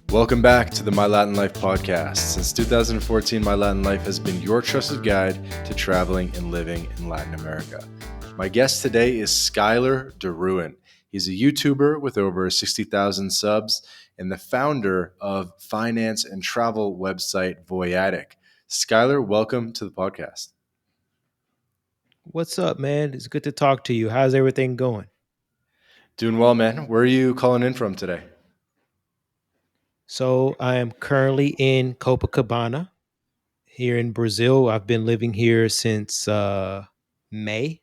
Welcome back to the My Latin Life podcast. Since 2014, My Latin Life has been your trusted guide to traveling and living in Latin America. My guest today is Skylar DeRouen. He's a YouTuber with over 60,000 subs and the founder of finance and travel website Voyatic. Skylar, welcome to the podcast. What's up, man? It's good to talk to you. How's everything going? Doing well, man. Where are you calling in from today? So, I am currently in Copacabana here in Brazil. I've been living here since May.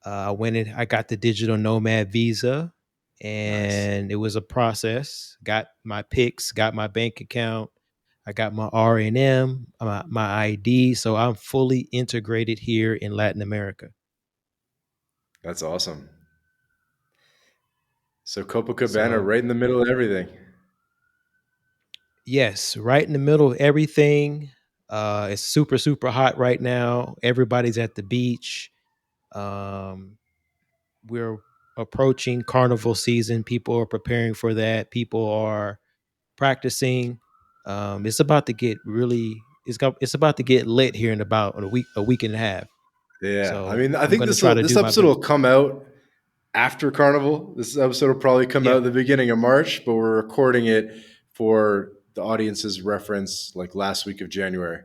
I went in, I got the digital nomad visa, Nice. and it was a process. Got my pics, got my bank account, I got my R&M, my ID. So, I'm fully integrated here in Latin America. That's awesome. So Copacabana, So, right in the middle of everything. yes, right in the middle of everything. It's super hot right now. Everybody's at the beach. Um, we're approaching carnival season. People are preparing for that. People are practicing. It's about to get really. It's about to get lit here in about a week and a half. Yeah, I So mean, I I'm think gonna this try will to this do my episode best. will come out after Carnival. This episode will probably come out Yeah, at the beginning of March, but we're recording it for the audience's reference, like last week of January.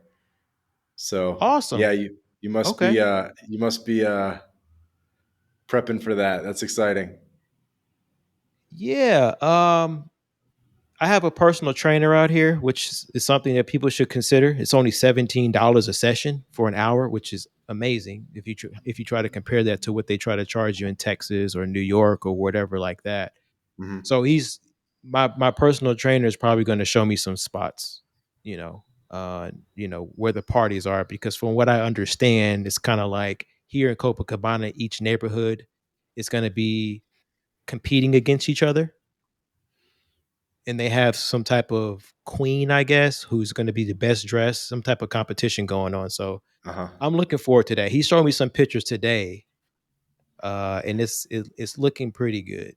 So yeah, awesome. Okay. you must be prepping for that. That's exciting. Yeah. I have a personal trainer out here, which is something that people should consider. It's only $17 a session for an hour, which is amazing if you try to compare that to what they try to charge you in Texas or New York or whatever like that. Hmm. So he's my personal trainer is probably going to show me some spots, where the parties are, because from what I understand, it's kind of like here in Copacabana, each neighborhood is going to be competing against each other, and they have some type of queen, I guess, who's going to be the best dressed, some type of competition going on. So Uh huh. I'm looking forward to that. He showed me some pictures today, and it's looking pretty good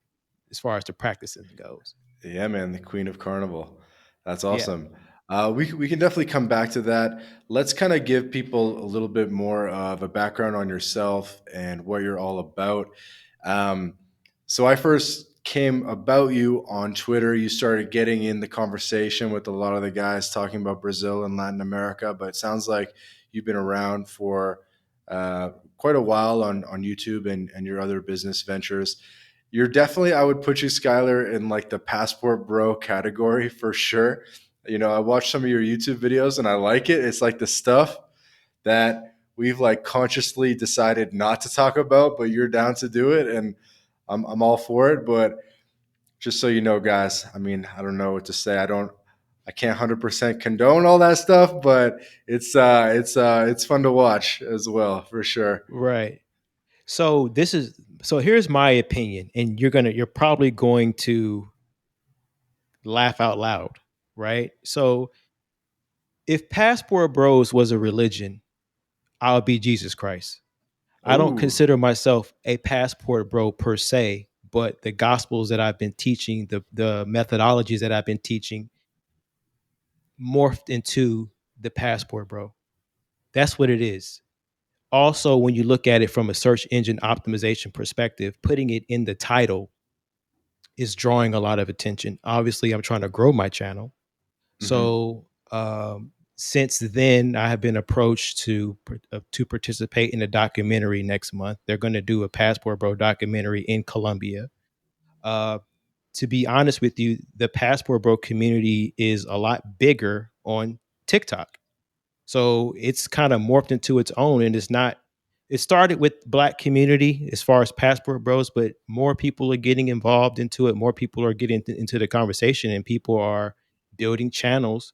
as far as the practicing goes. Yeah, man, the Queen of Carnival. That's Yeah, awesome. We can definitely come back to that. Let's kind of give people a little bit more of a background on yourself and what you're all about. Um, so I first came about you on Twitter. You started getting in the conversation with a lot of the guys talking about Brazil and Latin America, but it sounds like you've been around for quite a while on YouTube and your other business ventures. You're definitely, I would put you, Skylar, in like the passport bro category for sure. You know, I watched some of your YouTube videos and I like it. It's like the stuff that we've like consciously decided not to talk about, but you're down to do it. And I'm all for it. But just so you know, guys, I mean, I don't know what to say. I can't 100% condone all that stuff, but it's fun to watch as well, for sure. right. So here's my opinion, and you're probably going to laugh out loud, right? So if Passport Bros was a religion, I'll be Jesus Christ. I don't Oh, consider myself a passport bro per se, but the gospels that I've been teaching, the methodologies that I've been teaching morphed into the passport bro. That's what it is. Also, when you look at it from a search engine optimization perspective, putting it in the title is drawing a lot of attention. Obviously, I'm trying to grow my channel. hmm. So, since then, I have been approached to participate in a documentary next month. They're going to do a Passport Bro documentary in Colombia. Uh, to be honest with you, the Passport Bro community is a lot bigger on TikTok. So it's kind of morphed into its own, and it's not. It started with Black community as far as Passport Bros, but more people are getting involved into it. More people are getting into the conversation, and people are building channels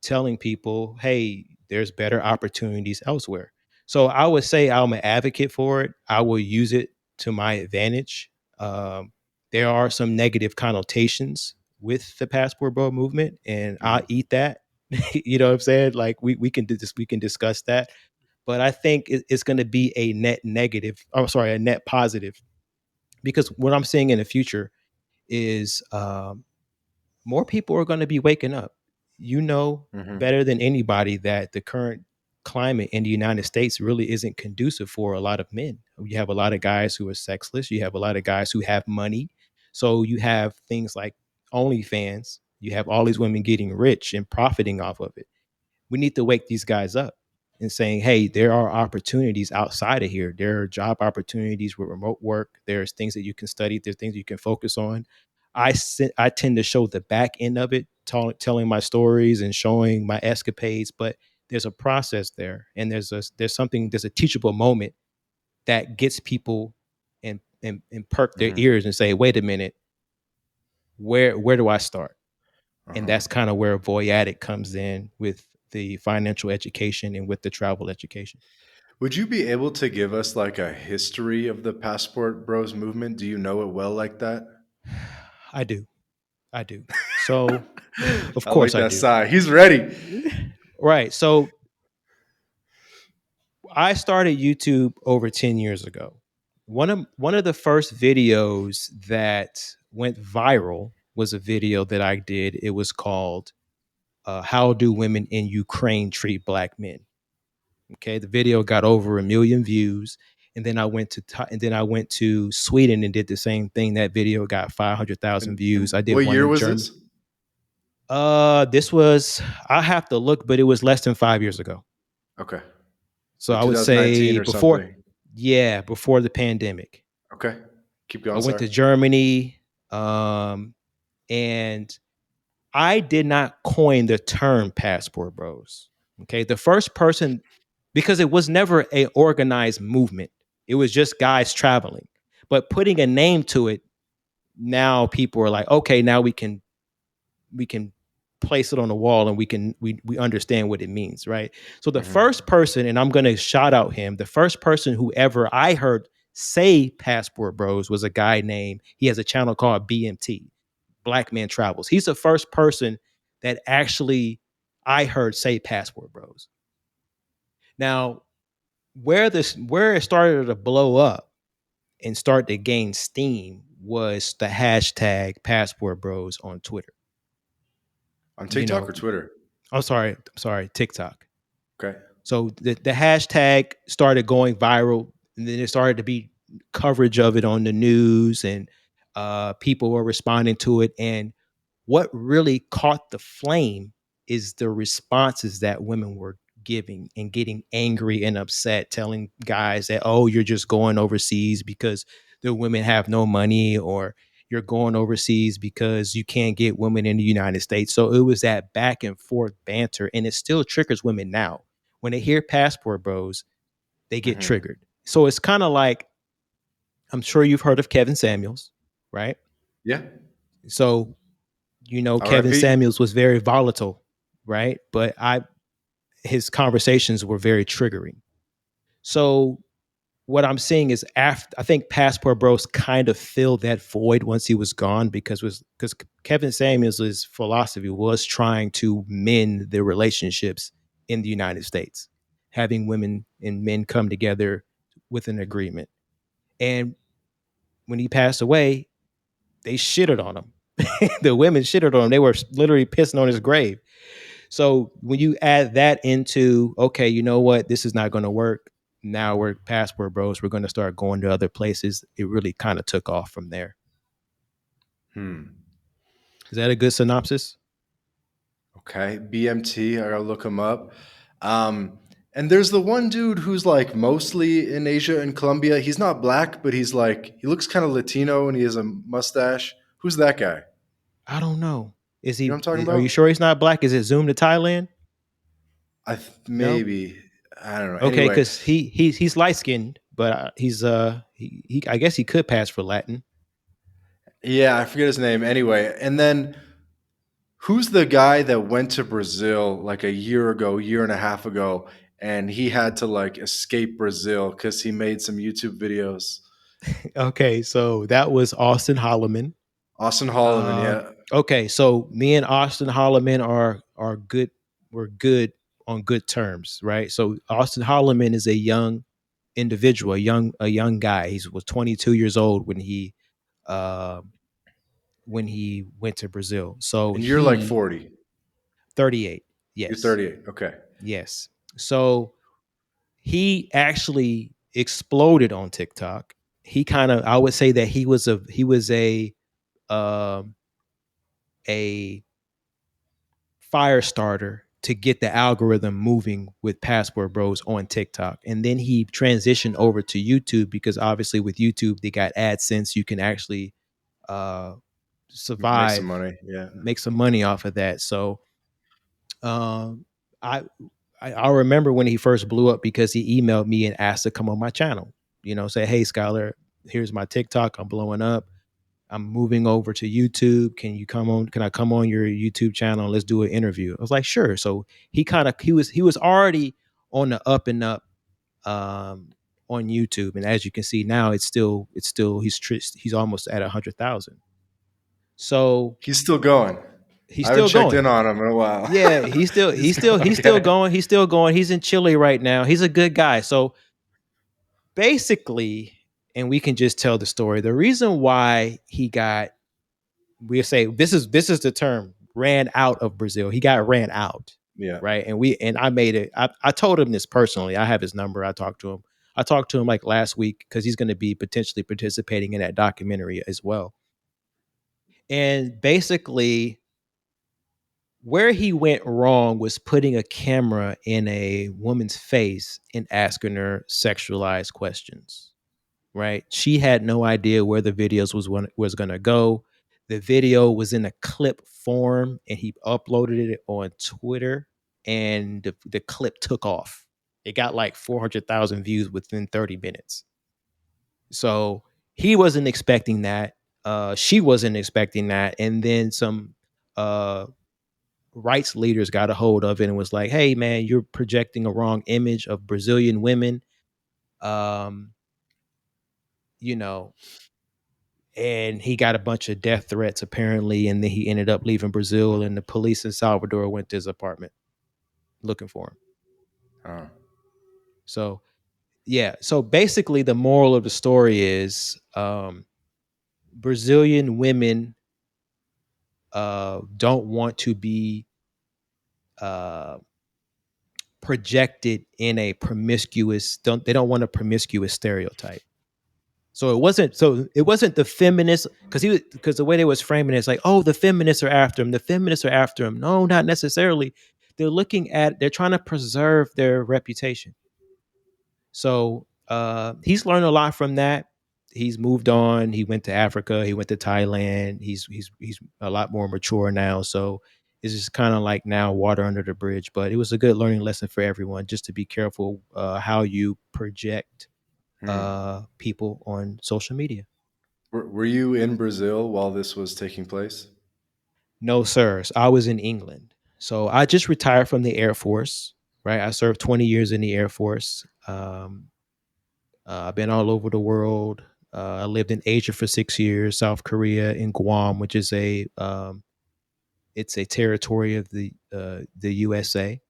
telling people, hey, there's better opportunities elsewhere. So I would say I'm an advocate for it. I will use it to my advantage. There are some negative connotations with the passport bro movement, and I'll Hmm. eat that. You know what I'm saying? Like we can do this, we can discuss that. But I think it's going to be a net negative. I'm sorry, a net positive, because what I'm seeing in the future is more people are going to be waking up. You know Hmm. better than anybody that the current climate in the United States really isn't conducive for a lot of men. You have a lot of guys who are sexless. You have a lot of guys who have money. So you have things like OnlyFans. You have all these women getting rich and profiting off of it. We need to wake these guys up and saying, hey, there are opportunities outside of here. There are job opportunities with remote work. There's things that you can study. There's things you can focus on. I tend to show the back end of it, telling my stories and showing my escapades, but there's a process there, and there's a teachable moment that gets people and perk their Hmm. ears and say, wait a minute, where do I start? And Uh-huh. that's kind of where Voyadic comes in with the financial education and with the travel education. Would you be able to give us like a history of the Passport Bros movement? Do you know it well like that? I do. I do. So, of I course like I that do. sigh. He's ready. Right. So, I started YouTube over 10 years ago. One of the first videos that went viral was a video that I did. It was called "How Do Women in Ukraine Treat Black Men?" Okay, the video got over 1 million views, and then I went to Sweden and did the same thing. That video got 500,000 views. And I did what one year in was Germany. this? This was, I have to look, but it was less than 5 years ago. Okay. So Like I would 2019 say or before, something. yeah, before the pandemic. Okay. Keep I going, went sorry. to Germany, um, and I did not coin the term passport bros. Okay. The first person, because it was never a organized movement. It was just guys traveling. But putting a name to it, now people are like, okay, now we can place it on the wall and we understand what it means, right? So the Hmm. first person, and I'm gonna shout out him, the first person who ever I heard say passport bros was a guy named, he has a channel called BMT, Black Man Travels. He's the first person that actually I heard say passport bros. Now, where it started to blow up and start to gain steam was the hashtag passport bros on Twitter. On You TikTok know, or Twitter? I'm sorry, TikTok. Okay. So the hashtag started going viral, and then it started to be coverage of it on the news, and people were responding to it. And what really caught the flame is the responses that women were giving and getting angry and upset, telling guys that, oh, you're just going overseas because the women have no money, or you're going overseas because you can't get women in the United States. So it was that back and forth banter, and it still triggers women now. When they hear passport bros, they get Hmm. triggered. So it's kind of like, I'm sure you've heard of Kevin Samuels, right? Yeah. So Kevin RIP. Samuels was very volatile, right? But I his conversations were very triggering. So what I'm seeing is, after I think Passport Bros kind of filled that void once he was gone, because Kevin Samuels' philosophy was trying to mend the relationships in the United States, having women and men come together with an agreement. And when he passed away, they shitted on him. The women shitted on him. They were literally pissing on his grave. So when you add that into, okay, you know what, this is not going to work. Now we're passport bros. We're going to start going to other places. It really kind of took off from there. Hmm. Is that a good synopsis? Okay. BMT. I gotta look him up. Um, and there's the one dude who's like mostly in Asia and Colombia. He's not black, but he's like he looks kind of Latino and he has a mustache. Who's that guy? I don't know. Is You know he? what I'm talking Are you about? sure he's not black? Is it Zoom to Thailand? No. Maybe. I don't know. Okay, Anyway, because he's light skinned, but he I guess he could pass for Latin. yeah, I forget his name. Anyway, and then who's the guy that went to Brazil like a year ago, year and a half ago, and he had to like escape Brazil because he made some YouTube videos? Okay, so that was Austin Holloman. Austin Holloman, Uh, yeah. okay, so me and Austin Holloman are good. We're good on good terms, right? So Austin Holloman is a young individual, a young guy. He was 22 years old when he uh, when he went to Brazil. So And you're like he 40. 38. You're Yes. 38. Okay. Yes. So he actually exploded on TikTok. He kind of, I would say that he was um a fire starter to get the algorithm moving with Passport Bros on TikTok. And then he transitioned over to YouTube because obviously with YouTube they got AdSense. You can actually uh Make some survive, money. Yeah. make some money off of that. So um I I remember when he first blew up because he emailed me and asked to come on my channel. Say, hey Skylar, here's my TikTok. I'm blowing up. I'm moving over to YouTube. Can I come on your YouTube channel? Let's do an interview. I was like, sure. So he was already on the up and up um on YouTube. And as you can see now, it's still he's almost at 100,000. So He's still going. he's I haven't still checked going. in on him in a while. Yeah, he's still He's he's still going. he's still Okay. going. He's still going. He's in Chile right now. He's a good guy. So basically, and we can just tell the story. The reason why he got, we say this is the term, ran out of Brazil. He got ran out, Yeah. right? And I made it. I told him this personally. I have his number. I talked to him. I talked to him like last week because he's going to be potentially participating in that documentary as well. And basically, where he went wrong was putting a camera in a woman's face and asking her sexualized questions. Right? She had no idea where the videos was going to go. The video was in a clip form, and he uploaded it on Twitter, and the clip took off. It got like 400,000 views within 30 minutes. So he wasn't expecting that. She wasn't expecting that, and then some uh, rights leaders got a hold of it and was like, "Hey, man, you're projecting a wrong image of Brazilian women." Um, you know, and he got a bunch of death threats apparently, and then he ended up leaving Brazil, and the police in Salvador went to his apartment looking for him. Oh. So yeah, so basically the moral of the story is Brazilian women don't want to be uh, projected in a promiscuous, they don't want a promiscuous stereotype. So it wasn't the feminists, because the way they was framing it is like, oh, the feminists are after him. The feminists are after him. No, not necessarily. They're trying to preserve their reputation. So he's learned a lot from that. He's moved on. He went to Africa. He went to Thailand. He's a lot more mature now. So it's just kind of like now water under the bridge. But it was a good learning lesson for everyone, just to be careful how you project Hmm. people on social media. Were you in Brazil while this was taking place? No, sir. So I was in England. So I just retired from the Air Force, right? I served 20 years in the Air Force. I've been all over the world. I lived in Asia for 6 years, South Korea, in Guam, which is it's a territory of the USA.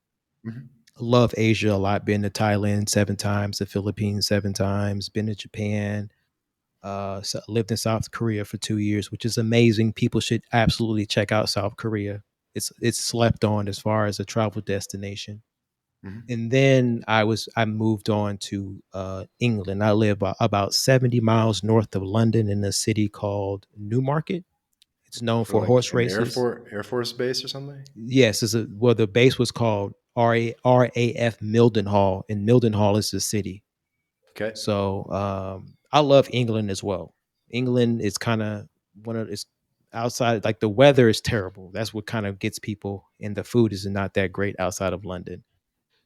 Mhm. Love Asia a lot. Been to Thailand 7 times, the Philippines 7 times. Been to Japan. Lived in South Korea for 2 years, which is amazing. People should absolutely check out South Korea. It's slept on as far as a travel destination. Mhm. And then I moved on to England. I live about 70 miles north of London in a city called Newmarket. It's known For for like horse an races. Air Force base or something? Yes, the base was called RAF Mildenhall, and Mildenhall is the city. Okay. So I love England as well. England is kind of one of it's outside, like the weather is terrible. That's what kind of gets people, and the food is not that great outside of London.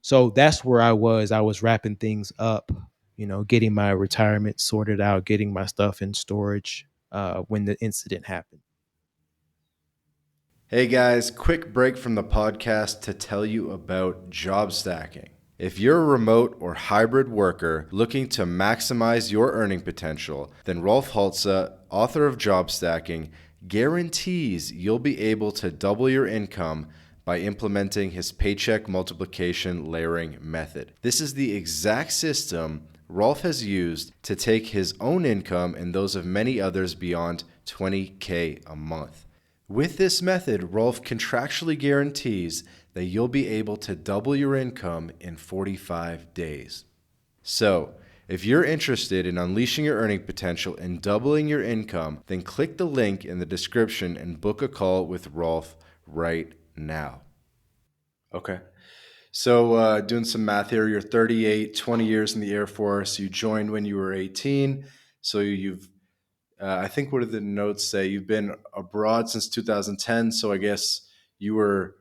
So that's where I was. I was wrapping things up, getting my retirement sorted out, getting my stuff in storage when the incident happened. Hey guys, quick break from the podcast to tell you about job stacking. If you're a remote or hybrid worker looking to maximize your earning potential, then Rolf Haltza, author of Job Stacking, guarantees you'll be able to double your income by implementing his paycheck multiplication layering method. This is the exact system Rolf has used to take his own income and those of many others beyond 20K a month. With this method, Rolf contractually guarantees that you'll be able to double your income in 45 days. So, if you're interested in unleashing your earning potential and doubling your income, then click the link in the description and book a call with Rolf right now. Okay. So, doing some math here, you're 38, 20 years in the Air Force. You joined when you were 18. So, I think, what did the notes say? You've been abroad since 2010. So, I guess you were,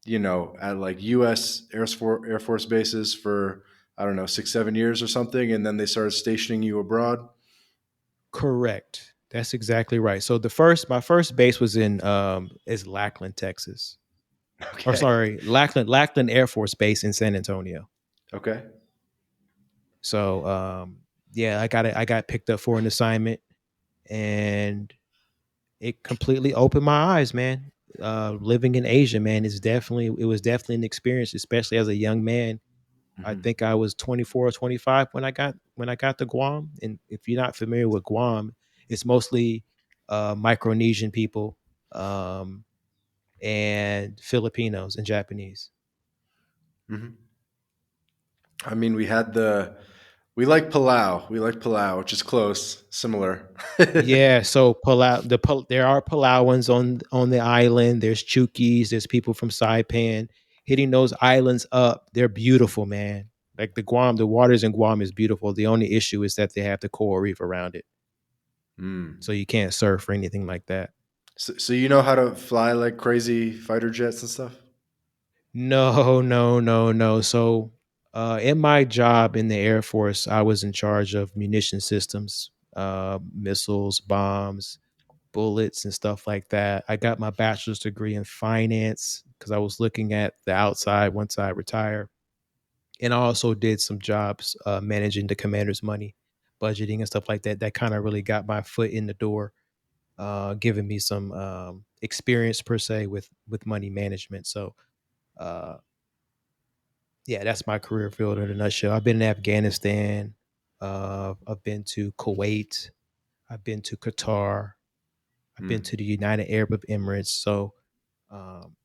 at like U.S. Air Force bases for, I don't know, 6, 7 years or something. And then they started stationing you abroad. Correct. That's exactly right. So my first base was in is Lackland, Texas. Or Okay. sorry, Lackland Air Force Base in San Antonio. Okay. So yeah, I got picked up for an assignment, and it completely opened my eyes, man. Living in Asia, man, it was definitely an experience, especially as a young man. I Hmm. think I was 24 or 25 when I got to Guam. And if you're not familiar with Guam, it's mostly Micronesian people, um, and Filipinos and Japanese. Hmm. I mean, we like Palau. We like Palau, which is close, similar. Yeah, so there are Palauans on the island. There's Chukis. There's people from Saipan. Hitting those islands up, they're beautiful, man. Like the waters in Guam is beautiful. The only issue is that they have the coral reef around it, Mm. so you can't surf or anything like that. So you know how to fly like crazy fighter jets and stuff? No, no, no, no. So, in my job in the Air Force, I was in charge of munition systems, missiles, bombs, bullets, and stuff like that. I got my bachelor's degree in finance because I was looking at the outside once I retired. And I also did some jobs managing the commander's money, budgeting, and stuff like that. That kind of really got my foot in the door, giving me some experience per se with money management. So, uh, yeah, that's my career field in a nutshell. I've been in Afghanistan. I've been to Kuwait. I've been to Qatar. I've been Mm. to the United Arab Emirates. So, um,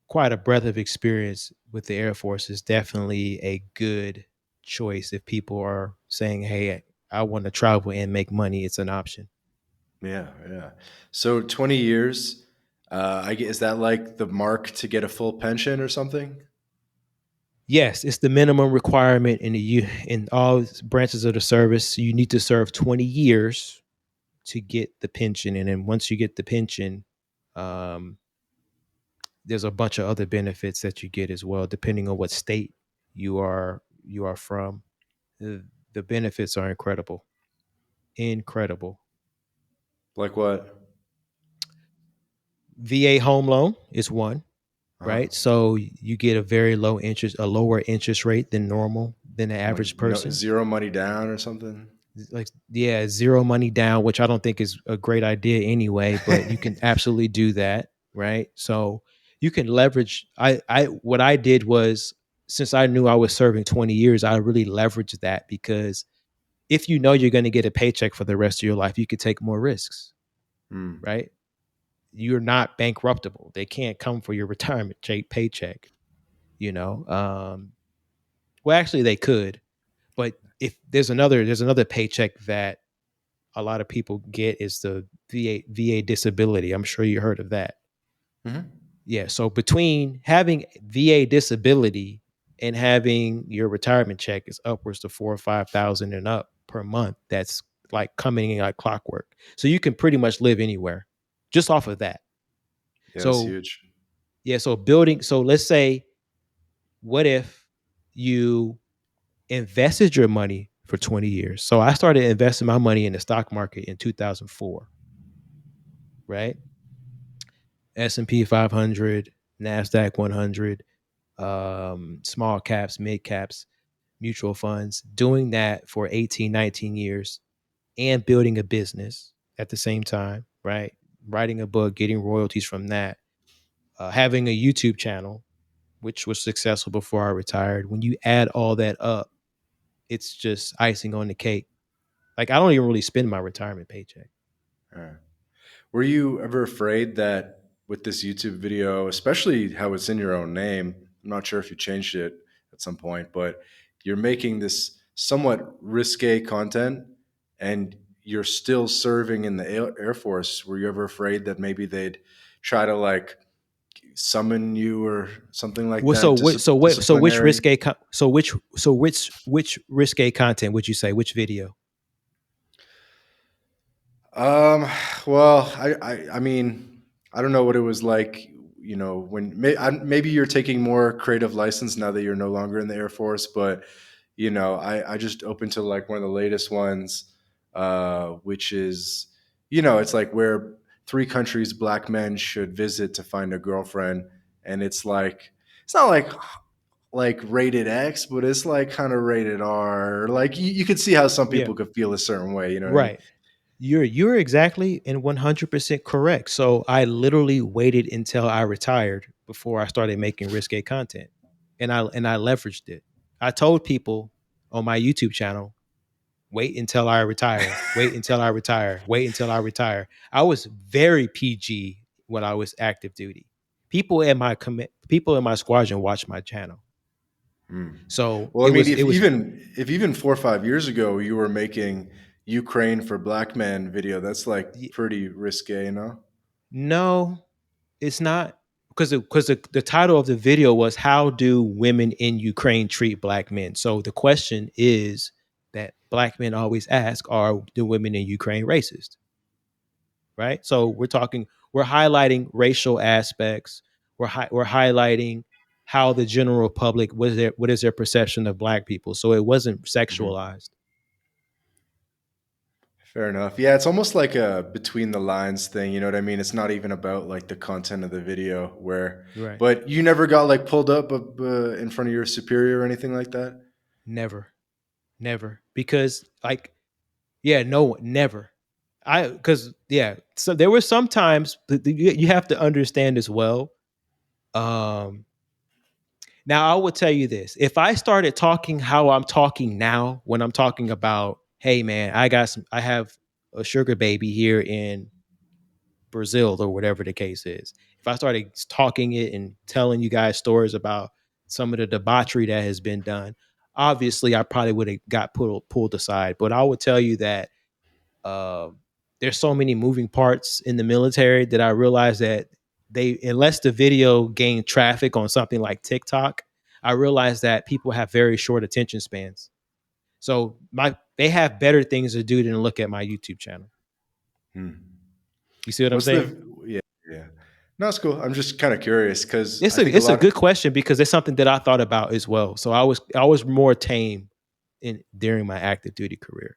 quite a breadth of experience with the Air Force is definitely a good choice if people are saying, "Hey, I want to travel and make money." It's an option. Yeah, yeah. So 20 years, is that like the mark to get a full pension or something? Yes, it's the minimum requirement in all branches of the service. You need to serve 20 years to get the pension, and then once you get the pension, um, there's a bunch of other benefits that you get as well, depending on what state you are from. The benefits are incredible, incredible. Like what? VA home loan is one, Uh-huh. right? So you get a lower interest rate than normal than the Like average no person. zero money down or something? Like, yeah, zero money down, which I don't think is a great idea anyway, but you can absolutely do that, right? So you can leverage. I what I did was, since I knew I was serving 20 years, I really leveraged that, because if you know you're going to get a paycheck for the rest of your life, you could take more risks, Mm. right? You're not bankruptable. They can't come for your retirement paycheck, you know. Well, actually they could, but if there's another paycheck that a lot of people get, is the VA disability. I'm sure you heard of that. Hmm. Yeah. So between having VA disability and having your retirement check is upwards to 4 or 5 thousand and up per month. That's like coming in like clockwork. So you can pretty much live anywhere just off of that. Yeah, that's So huge. yeah. So let's say, what if you invested your money for 20 years? So I started investing my money in the stock market in 2004, right? S&P 500, NASDAQ 100, small caps, mid caps, mutual funds, doing that for 18, 19 years, and building a business at the same time, right? Writing a book, getting royalties from that, having a YouTube channel, which was successful before I retired. When you add all that up, it's just icing on the cake. Like I don't even really spend my retirement paycheck. Uh, were you ever afraid that with this YouTube video, especially how it's in your own name, I'm not sure if you changed it at some point, but you're making this somewhat risque content and you're still serving in the Air Force. Were you ever afraid that maybe they'd try to like summon you or something like Well, that, so which disciplinary? risque which risque content would you say? Which video? Um, well, I mean, I don't know what it was like, when maybe you're taking more creative license now that you're no longer in the Air Force, but I just opened to like one of the latest ones, which is, it's like where three countries black men should visit to find a girlfriend, and it's not like rated X, but it's like kind of rated R. Like you could see how some Yeah, people could feel a certain way. You know what I mean? right. You're exactly and 100% correct. So I literally waited until I retired before I started making risque content, and I leveraged it. I told people on my YouTube channel, wait until I retire, wait until I retire, wait until I retire. I was very PG when I was active duty. People in my squadron watched my channel, Hmm. so Well, I it mean, was it was if even 4 or 5 years ago you were making Ukraine for black men video, that's like pretty risque, you know? no, it's not, because the title of the video was how do women in Ukraine treat black men. So the question is that black men always ask, are the women in Ukraine racist? Right? So we're highlighting racial aspects. We're highlighting how the general public what is their perception of black people. So it wasn't Hmm. sexualized. Fair enough. Yeah, it's almost like a between the lines thing. You know what I mean? It's not even about like the content of the video, Right. but you never got like pulled up in front of your superior or anything like that. Never. Never. Because like, yeah, no, never. Because yeah, so there were some times you have to understand as well. Um, Now I will tell you this: if I started talking how I'm talking now, when I'm talking about, hey man, I have a sugar baby here in Brazil or whatever the case is. If I started talking it and telling you guys stories about some of the debauchery that has been done, obviously I probably would have got pulled aside. But I would tell you that uh, there's so many moving parts in the military that I realized that unless the video gained traffic on something like TikTok, I realized that people have very short attention spans. So they have better things to do than look at my YouTube channel. Hmm. You see what I'm What's saying? the Yeah, yeah. No, it's cool. I'm just kind of curious because It's I a think a it's a lot of good question because it's something that I thought about as well. So I was more tame in during my active duty career.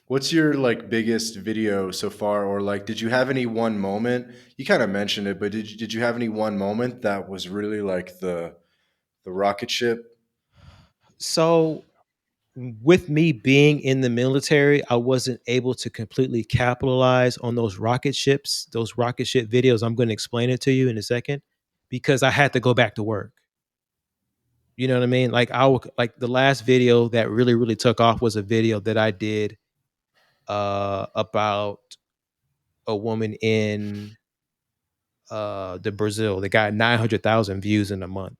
What's your like biggest video so far, or like, did you have any one moment? You kind of mentioned it, but did you have any one moment that was really like the rocket ship? So with me being in the military, I wasn't able to completely capitalize on those rocket ship videos. I'm going to explain it to you in a second because I had to go back to work. You know what I mean? Like the last video that really took off was a video that I did about a woman in the Brazil that got 900,000 views in a month.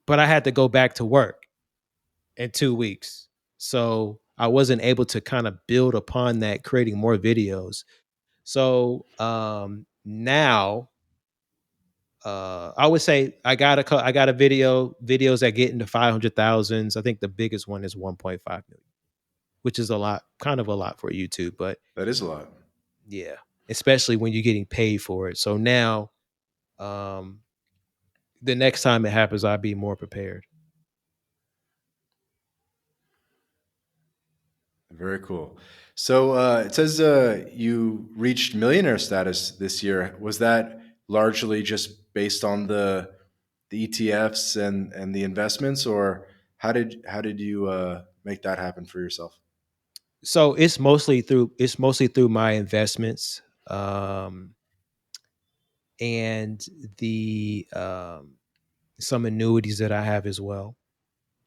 But I had to go back to work in 2 weeks. So I wasn't able to kind of build upon that, creating more videos. So now I would say I got a videos that get into 500,000s. I think the biggest one is 1.5 million, which is a lot, kind of a lot for YouTube, but That is a lot. yeah, especially when you're getting paid for it. So now um, the next time it happens, I'll be more prepared. Very cool. So it says you reached millionaire status this year. Was that largely just based on the ETFs and the investments, or how did you make that happen for yourself? So it's mostly through my investments, and the some annuities that I have as well.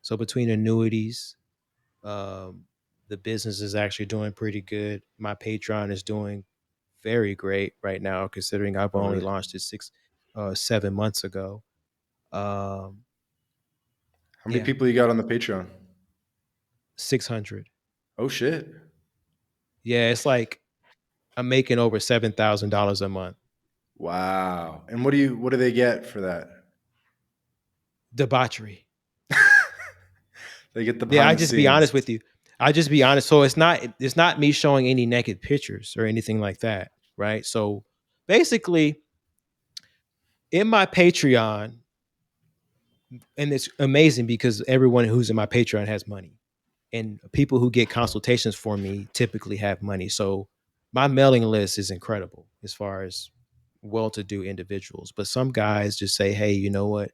So between annuities, um, the business is actually doing pretty good. My Patreon is doing very great right now, considering I've Oh, only really? launched it 7 months ago. Um, How many yeah, people you got on the Patreon? 600. Oh shit! Yeah, it's like I'm making over $7,000 a month. Wow. And what do they get for that? Debauchery. They get the Yeah, I behind the just be scenes. honest with you. I just be honest. So it's not me showing any naked pictures or anything like that, right? So basically, in my Patreon, and it's amazing because everyone who's in my Patreon has money, and people who get consultations for me typically have money. So my mailing list is incredible as far as well-to-do individuals. But some guys just say, "Hey, you know what?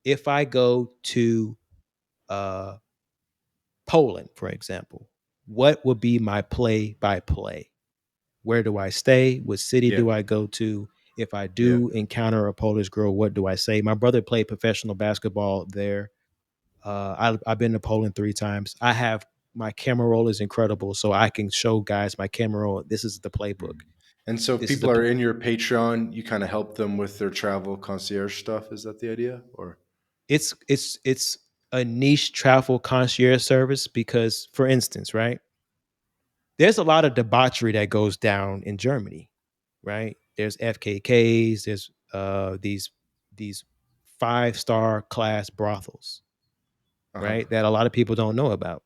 If I go to uh, Poland, for example, what would be my play-by-play? Where do I stay? What city Yeah, do I go to? If I yeah. do encounter a Polish girl, what do I say?" My brother played professional basketball there. I've been to Poland 3 times. I have my camera roll is incredible, so I can show guys my camera roll. This is the playbook. Mhm. And so if This is people the are in your Patreon, you kind of help them with their travel concierge stuff. Is that the idea? Or it's a niche travel concierge service because, for instance, right, there's a lot of debauchery that goes down in Germany, right? There's FKKs. There's these 5-star class brothels, uh-huh. right? That a lot of people don't know about.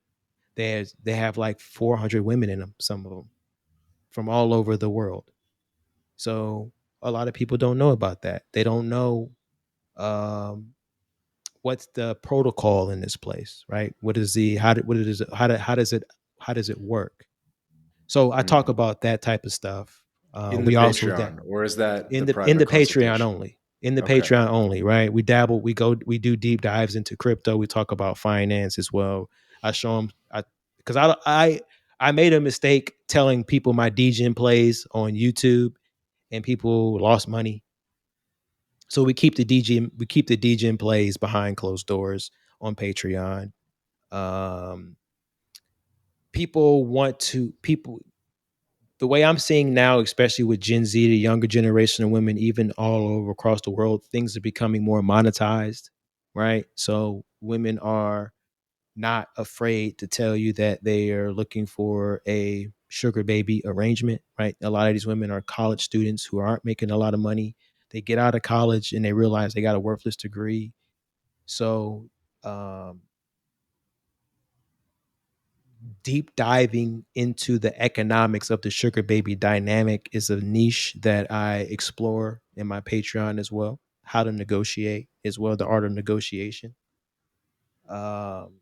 They have like 400 women in them. Some of them from all over the world. So a lot of people don't know about that. They don't know um, what's the protocol in this place, right? What is the what it is how does it work? So I talk Mm. about that type of stuff. In the We also that Patreon, or is that the in private the Patreon consultation? only. In the Okay. Patreon only, right? We dabble, we do deep dives into crypto. We talk about finance as well. I show them, because I made a mistake telling people my DGen plays on YouTube, and people lost money. So we keep the DGen plays behind closed doors on Patreon. Um, people the way I'm seeing now, especially with Gen Z, the younger generation of women, even all over across the world, things are becoming more monetized, right? So women are not afraid to tell you that they are looking for a sugar baby arrangement, right? A lot of these women are college students who aren't making a lot of money. They get out of college and they realize they got a worthless degree. So, um, deep diving into the economics of the sugar baby dynamic is a niche that I explore in my Patreon as well. How to negotiate as well, the art of negotiation. Um,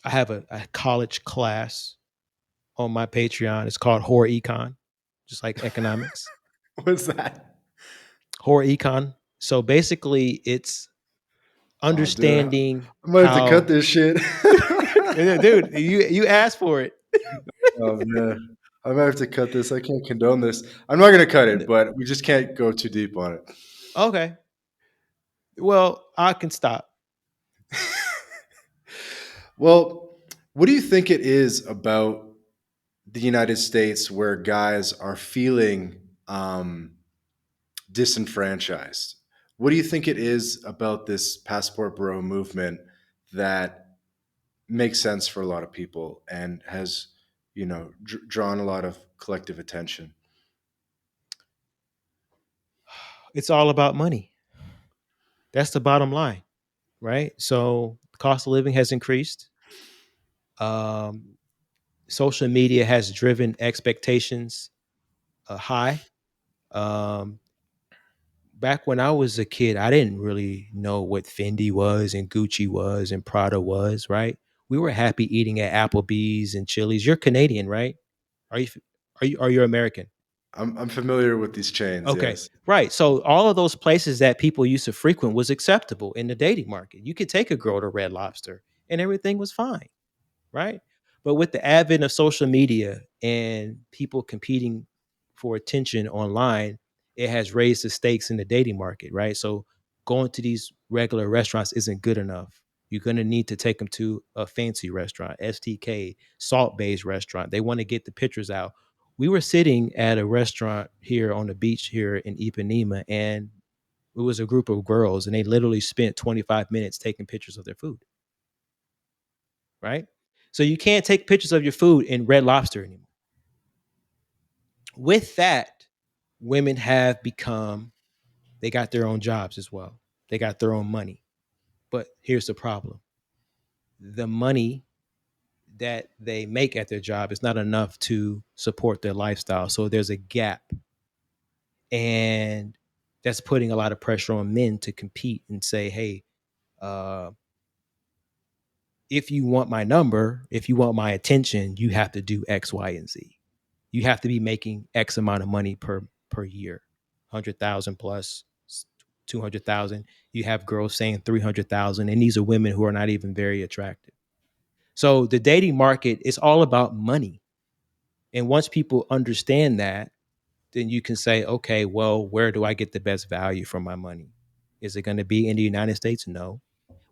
I have a college class on my Patreon. It's called Horror Econ, just like economics. What's that? Horror Econ. So basically, it's Oh, dude, understanding I might have to cut how. this shit. Dude, you asked for it. Oh man, I might have to cut this. I can't condone this. I'm not gonna cut it, but we just can't go too deep on it. Okay. Well, I can stop. Well, what do you think it is about the United States where guys are feeling disenfranchised? What do you think it is about this passport bro movement that makes sense for a lot of people and has, drawn a lot of collective attention? It's all about money. That's the bottom line, right? So cost of living has increased. Um, Social media has driven expectations high. Um, Back when I was a kid, I didn't really know what Fendi was and Gucci was and Prada was, right? We were happy eating at Applebee's and Chili's. You're Canadian, right? Are you are you American? I'm familiar with these chains. Okay. Yes. Right. So all of those places that people used to frequent was acceptable in the dating market. You could take a girl to Red Lobster and everything was fine, right? But with the advent of social media and people competing for attention online, it has raised the stakes in the dating market, right? So going to these regular restaurants isn't good enough. You're going to need to take them to a fancy restaurant, STK, salt based restaurant. They want to get the pictures out. We were sitting at a restaurant here on the beach here in Ipanema, and it was a group of girls, and they literally spent 25 minutes taking pictures of their food, right? So you can't take pictures of your food in Red Lobster anymore. With that, women have become, they got their own jobs as well. They got their own money. But here's the problem: the money that they make at their job is not enough to support their lifestyle. So there's a gap. And that's putting a lot of pressure on men to compete and say, hey, uh, if you want my number, if you want my attention, you have to do X, Y, and Z. You have to be making X amount of money per year, 100,000 plus 200,000. You have girls saying 300,000, and these are women who are not even very attractive. So the dating market is all about money. And once people understand that, then you can say, okay, well, where do I get the best value for my money? Is it going to be in the United States? No.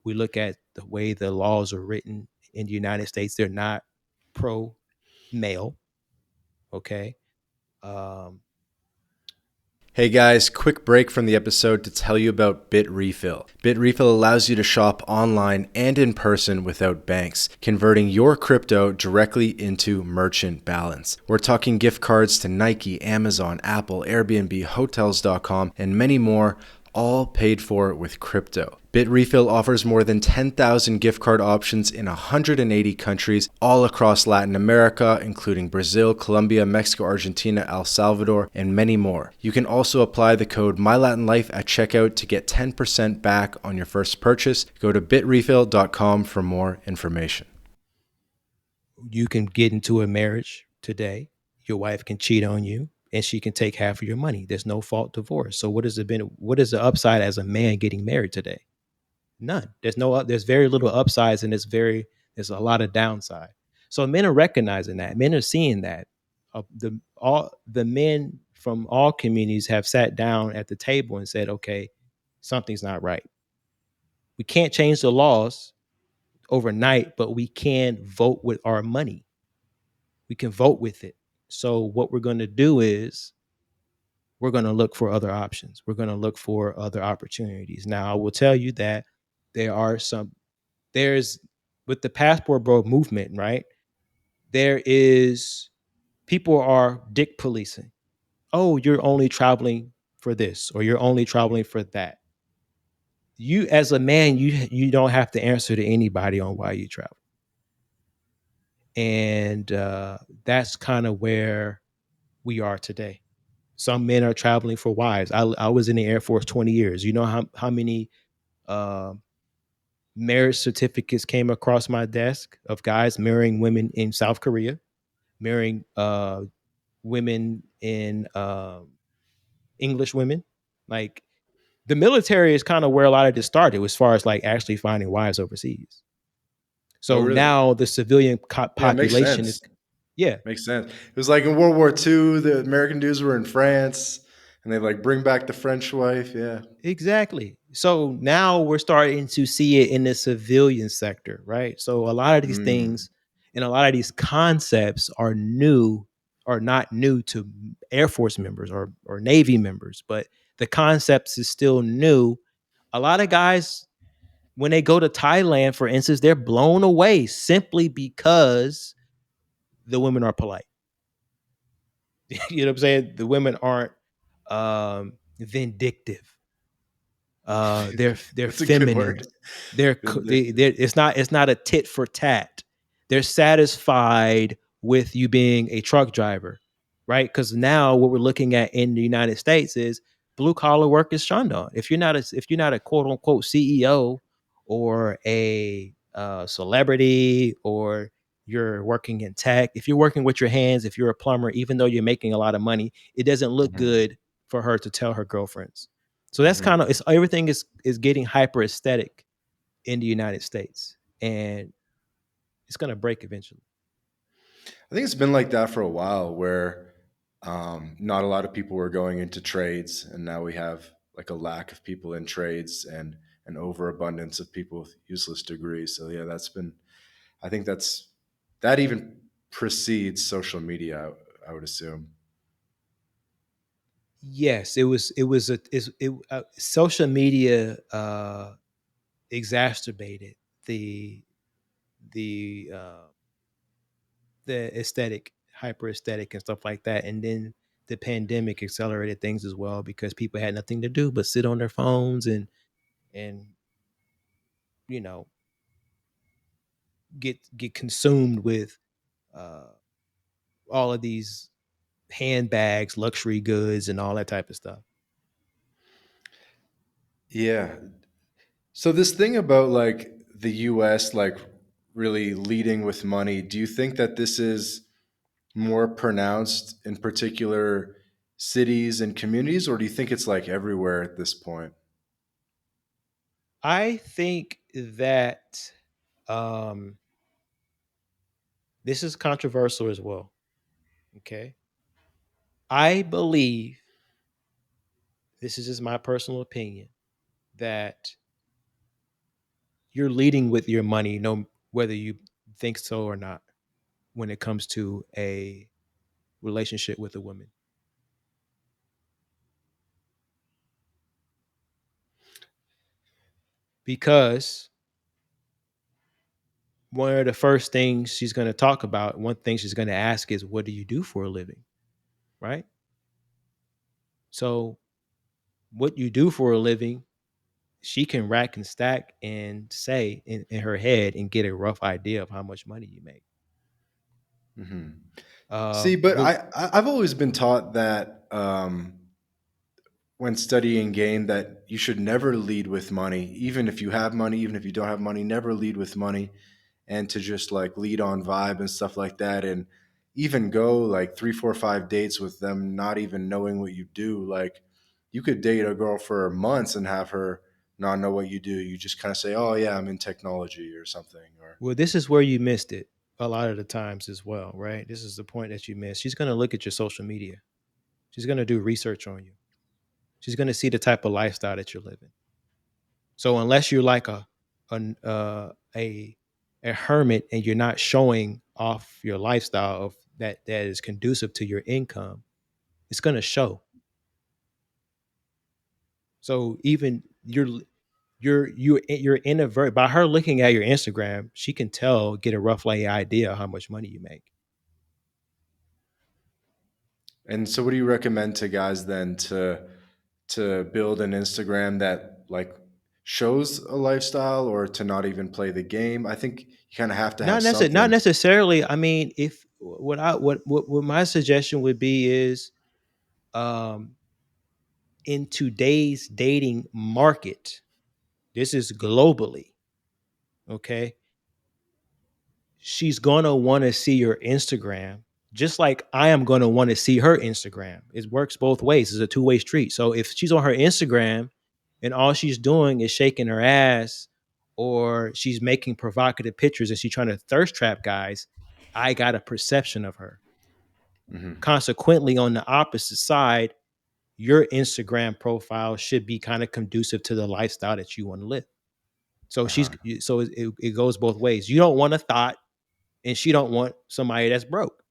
We look at the way the laws are written in the United States, they're not pro male. Okay. Um, Hey guys, quick break from the episode to tell you about BitRefill. BitRefill allows you to shop online and in person without banks, converting your crypto directly into merchant balance. We're talking gift cards to Nike, Amazon, Apple, Airbnb, Hotels.com, and many more, all paid for with crypto. BitRefill offers more than 10,000 gift card options in 180 countries all across Latin America, including Brazil, Colombia, Mexico, Argentina, El Salvador, and many more. You can also apply the code MyLatinLife at checkout to get 10% back on your first purchase. Go to bitrefill.com for more information. you can get into a marriage today. Your wife can cheat on you and she can take half of your money. There's no fault divorce. So what is the upside as a man getting married today? None. There's very little upsides, and there's a lot of downside. So men are recognizing that. Men are seeing that. All the men from all communities have sat down at the table and said, okay, something's not right. We can't change the laws overnight, but we can vote with our money. We can vote with it. So what we're going to do is we're going to look for other options. We're going to look for other opportunities. Now, I will tell you that there are some, there's, with the passport bro movement, right? There is, people are dick policing. Oh, you're only traveling for this, or you're only traveling for that. You, as a man, you don't have to answer to anybody on why you travel. And that's kind of where we are today. Some men are traveling for wives. I was in the Air Force 20 years. You know how many uh, marriage certificates came across my desk of guys marrying women in South Korea, marrying women in English women. Like, the military is kind of where a lot of this started as far as like actually finding wives overseas. Oh, So really? now the civilian Yeah, it makes population is, sense. yeah. Makes sense. It was like in World War II, the American dudes were in France and they like bring back the French wife. Yeah. Exactly. So now we're starting to see it in the civilian sector, right? So a lot of these Mm. things and a lot of these concepts are new, or not new to Air Force members or Navy members, but the concepts is still new. A lot of guys, when they go to Thailand, for instance, they're blown away simply because the women are polite. You know what I'm saying? The women aren't vindictive. They're That's a good feminine. word. They're, Vindictive. it's not a tit for tat. They're satisfied with you being a truck driver, right? Because now what we're looking at in the United States is blue collar work is shunned on. If you're not a quote unquote CEO or a celebrity, or you're working in tech, if you're working with your hands, if you're a plumber, even though you're making a lot of money, it doesn't look Hmm. good for her to tell her girlfriends. So that's Hmm. kind of, it's everything is getting hyper aesthetic in the United States, and it's going to break eventually. I think it's been like that for a while where not a lot of people were going into trades and now we have like a lack of people in trades an overabundance of people with useless degrees. So yeah, I think that even precedes social media, I would assume. Yes, social media exacerbated the the uh, the aesthetic, hyper aesthetic, and stuff like that. And then the pandemic accelerated things as well because people had nothing to do but sit on their phones and you know get consumed with uh, all of these handbags, luxury goods, and all that type of stuff. Yeah. So this thing about like the US like really leading with money, do you think that this is more pronounced in particular cities and communities, or do you think it's like everywhere at this point? I think that um, this is controversial as well. Okay. I believe, this is just my personal opinion, that you're leading with your money, no whether you think so or not, when it comes to a relationship with a woman. Because one of the first things she's going to talk about, one thing she's going to ask is, what do you do for a living? Right? So, what you do for a living, she can rack and stack and say in her head and get a rough idea of how much money you make. Hmm. See, but But I've always been taught that when studying game that you should never lead with money, even if you have money, even if you don't have money, never lead with money, and to just like lead on vibe and stuff like that, and even go like 3 4 5 dates with them not even knowing what you do. Like you could date a girl for months and have her not know what you do. You just kind of say, oh yeah, I'm in technology or something. Or well, this is where you missed it a lot of the times as well, right? This is the point that you missed. She's going to look at your social media. She's going to do research on you. She's going to see the type of lifestyle that you're living. So unless you're like a a hermit and you're not showing off your lifestyle of that is conducive to your income, it's going to show. So even you're inadvertent by her looking at your Instagram, she can tell, get a rough idea how much money you make. and so what do you recommend to guys then to build an Instagram that like shows a lifestyle, or to not even play the game? I think you kind of have to have Not something. necessarily. I mean, if what my suggestion would be is, um, in today's dating market, this is globally, okay? She's gonna want to see your Instagram, just like I am gonna want to see her Instagram. It works both ways. It's a two-way street. So if she's on her Instagram and all she's doing is shaking her ass, or she's making provocative pictures and she's trying to thirst trap guys, I got a perception of her. Hmm. Consequently, on the opposite side, your Instagram profile should be kind of conducive to the lifestyle that you want to live. So Uh-huh. it goes both ways. You don't want a thought, and she don't want somebody that's broke.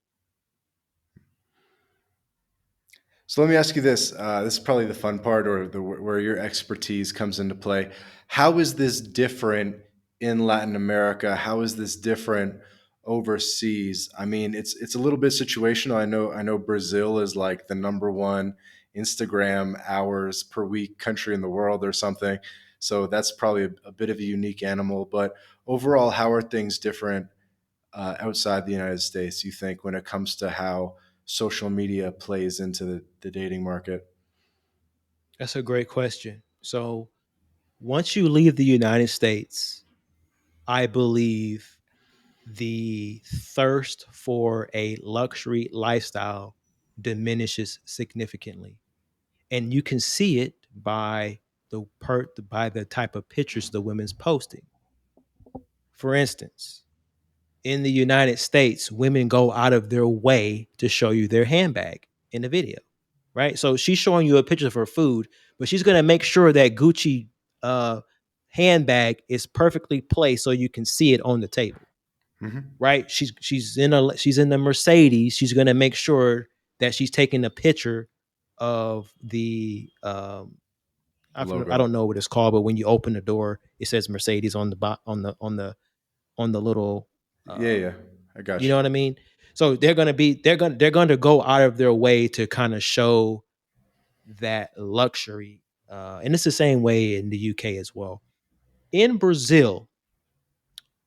So let me ask you this. This is probably the fun part, or where your expertise comes into play. How is this different in Latin America? How is this different overseas? I mean, it's a little bit situational. I know Brazil is like the number one Instagram hours per week country in the world or something. So that's probably a bit of a unique animal. But overall, how are things different outside the United States, you think, when it comes to how social media plays into the dating market? That's a great question. So once you leave the United States, I believe the thirst for a luxury lifestyle diminishes significantly. And you can see it by by the type of pictures the women's posting. For instance, in the United States, women go out of their way to show you their handbag in the video, right? So she's showing you a picture of her food, but she's going to make sure that Gucci uh, handbag is perfectly placed so you can see it on the table, Hmm. right? She's in the Mercedes. She's going to make sure that she's taking a picture of the The I logo. don't know what it's called, but when you open the door, it says Mercedes on the on the little, Yeah, um, yeah, I got you know you. what I mean? So they're going to go out of their way to kind of show that luxury, and it's the same way in the UK as well. In Brazil,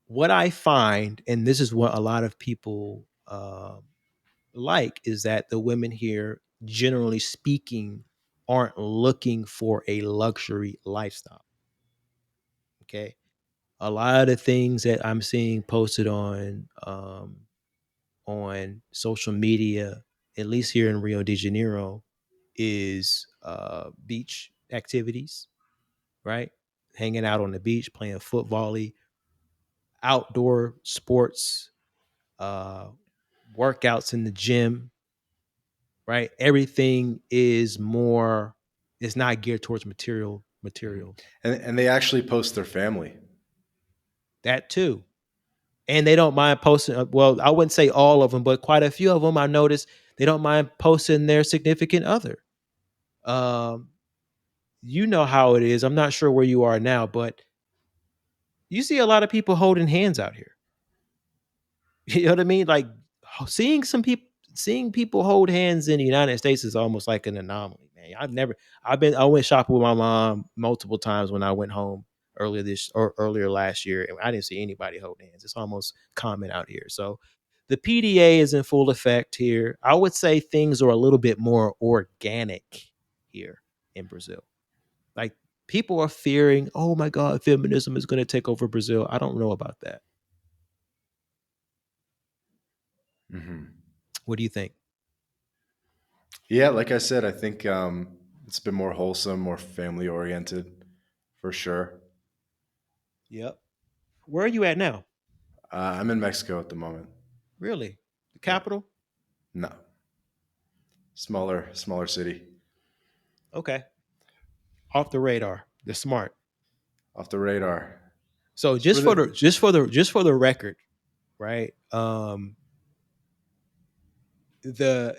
what I find, and this is what a lot of people like, is that the women here, generally speaking, aren't looking for a luxury lifestyle. Okay, a lot of the things that I'm seeing posted on social media, at least here in Rio de Janeiro, is beach activities, right? Hanging out on the beach, playing foot volley, outdoor sports, uh, workouts in the gym, right? Everything is more. It's not geared towards Hmm. material. And they actually post their family. That too, and they don't mind posting. Well, I wouldn't say all of them, but quite a few of them I noticed they don't mind posting their significant other. Um, you know how it is. I'm not sure where you are now, but you see a lot of people holding hands out here. You know what I mean? Like seeing people hold hands in the United States is almost like an anomaly, man. I went shopping with my mom multiple times when I went home earlier last year, and I didn't see anybody hold hands. It's almost common out here. So the PDA is in full effect here. I would say things are a little bit more organic here in Brazil. Like people are fearing, oh my God, feminism is going to take over Brazil. I don't know about that. Hmm. What do you think? Yeah, like I said, I think it's been more wholesome, more family oriented, for sure. Yep. Where are you at now? I'm in Mexico at the moment. Really? The Yeah, capital? no, smaller city, Okay. Off the radar. They're smart. off the radar. So It's where the just for the record, right? The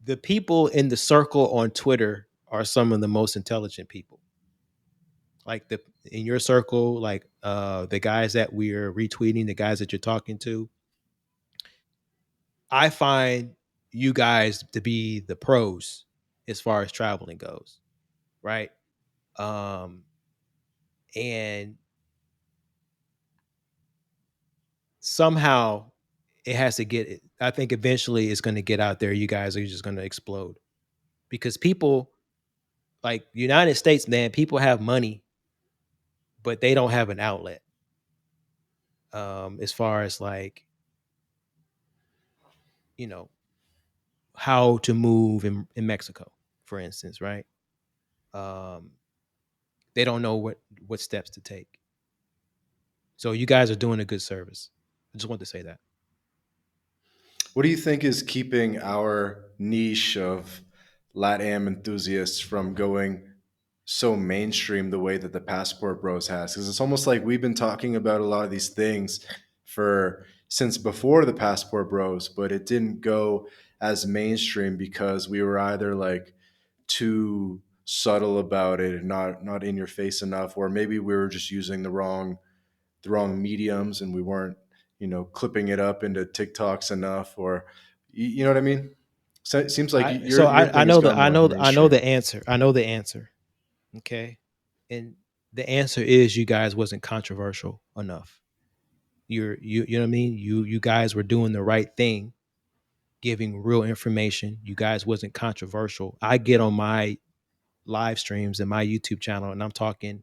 the people in the circle on Twitter are some of the most intelligent people. Like the in your circle, like the guys that we're retweeting, the guys that you're talking to, I find you guys to be the pros as far as traveling goes, right? Um, and somehow it has to get it. I think eventually it's going to get out there. You guys are just going to explode because people like United States, man, people have money, but they don't have an outlet. As far as like, you know, how to move in Mexico, for instance, right? Um, they don't know what steps to take. So you guys are doing a good service. I just want to say that. What do you think is keeping our niche of LatAm enthusiasts from going so mainstream the way that the Passport Bros has? Because it's almost like we've been talking about a lot of these things for since before the Passport Bros, but it didn't go as mainstream because we were either like too subtle about it and not in your face enough, or maybe we were just using the wrong mediums and we weren't, clipping it up into TikToks enough, or you know what I mean? So it seems like I so your I thing has know gone more I know mainstream. the answer. I know the answer. Okay, and the answer is you guys wasn't controversial enough. You know what I mean. You guys were doing the right thing, giving real information. You guys wasn't controversial. I get on my live streams and my YouTube channel, and I'm talking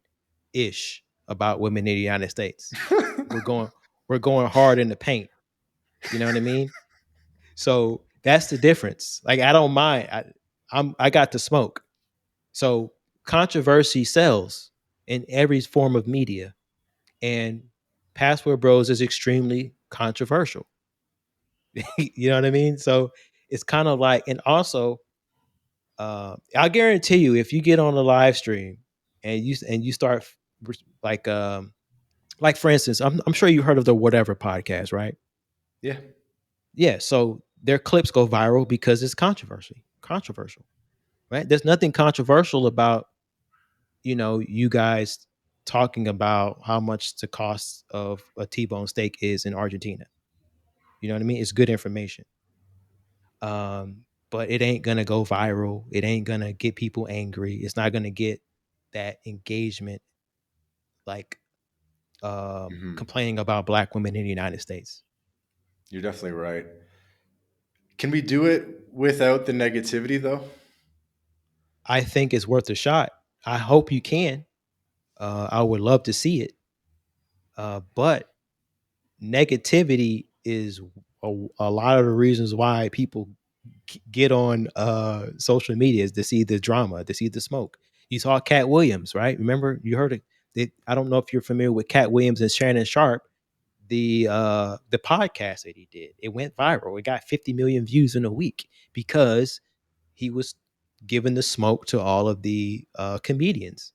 ish about women in the United States. We're going we're going hard in the paint. You know what I mean? So that's the difference. Like I don't mind. I got to smoke. So controversy sells in every form of media, and Password Bros is extremely controversial. You know what I mean? So it's kind of like, and also, I guarantee you, if you get on a live stream and you start like like for instance, I'm sure you heard of the Whatever podcast, right? Yeah. Yeah, so their clips go viral because it's controversial, right? There's nothing controversial about, you guys talking about how much the cost of a T-bone steak is in Argentina. You know what I mean? It's good information. But it ain't gonna go viral. It ain't gonna get people angry. It's not gonna get that engagement like Hmm. complaining about black women in the United States. You're definitely right. Can we do it without the negativity though? I think it's worth a shot. I hope you can. I would love to see it. But negativity is a lot of the reasons why people get on social media is to see the drama, to see the smoke. You saw Cat Williams, right? Remember, you heard it. I don't know if you're familiar with Cat Williams and Shannon Sharp. The podcast that he did, it went viral. It got 50 million views in a week because he was giving the smoke to all of the comedians.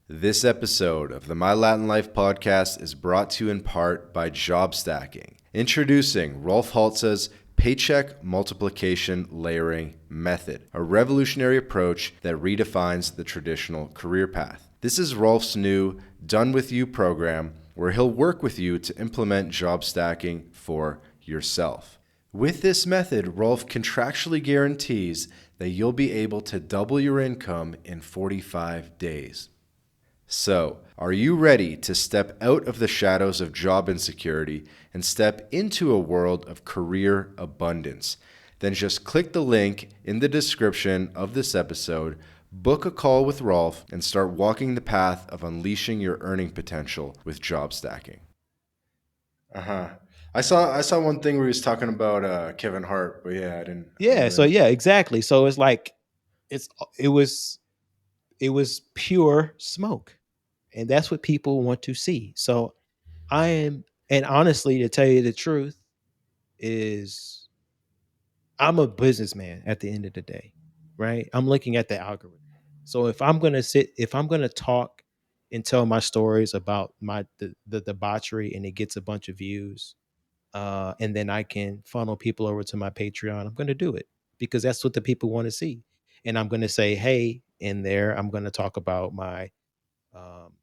This episode of the My Latin Life podcast is brought to you in part by Job Stacking. Introducing Rolf Haltza's Paycheck Multiplication Layering Method, a revolutionary approach that redefines the traditional career path. This is Rolf's new Done With You program where he'll work with you to implement job stacking for yourself. With this method, Rolf contractually guarantees that you'll be able to double your income in 45 days. So, are you ready to step out of the shadows of job insecurity and step into a world of career abundance? Then just click the link in the description of this episode, book a call with Rolf, and start walking the path of unleashing your earning potential with job stacking. Uh-huh. I saw one thing where he was talking about Kevin Hart, but yeah, I didn't Yeah, so really. yeah, exactly. So it's like it's it was it was pure smoke. And that's what people want to see. So I am, and honestly, to tell you the truth, is I'm a businessman at the end of the day, right? I'm looking at the algorithm. So if I'm gonna talk and tell my stories about the debauchery and it gets a bunch of views, and then I can funnel people over to my Patreon, I'm gonna do it because that's what the people want to see. And I'm gonna say, hey, in there, I'm gonna talk about um,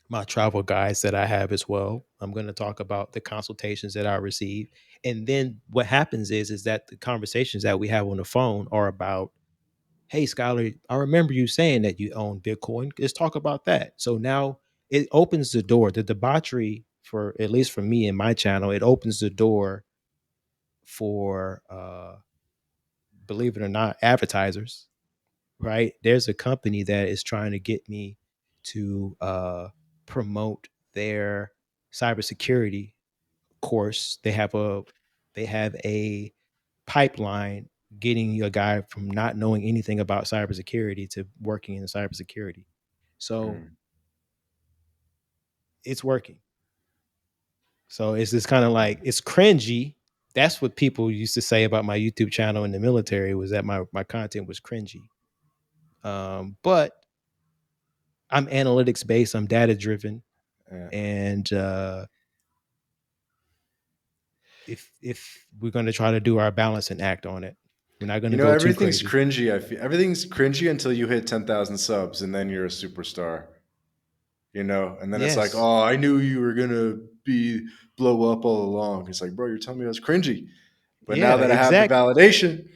my travel guides that I have as well. I'm going to talk about the consultations that I receive. And then what happens is that the conversations that we have on the phone are about, hey, Skylar, I remember you saying that you own Bitcoin. Let's talk about that. So now it opens the door. The debauchery, for at least for me and my channel, it opens the door for believe it or not, advertisers, right? There's a company that is trying to get me to promote their cybersecurity course. They have a pipeline getting a guy from not knowing anything about cybersecurity to working in cybersecurity. So Mm. it's working. So it's just kind of like it's cringy. That's what people used to say about my YouTube channel in the military was that my content was cringy. But I'm analytics based. I'm data driven, Yeah. and if we're going to try to do our balancing act on it, we're not going You to know, go too everything's crazy. cringy. I feel everything's cringy until you hit 10,000 subs, and then you're a superstar. And then it's like, Yes. oh, I knew you were gonna be blow up all along. It's like, bro, you're telling me I was cringy, but now Yeah. that I have the Exact. validation,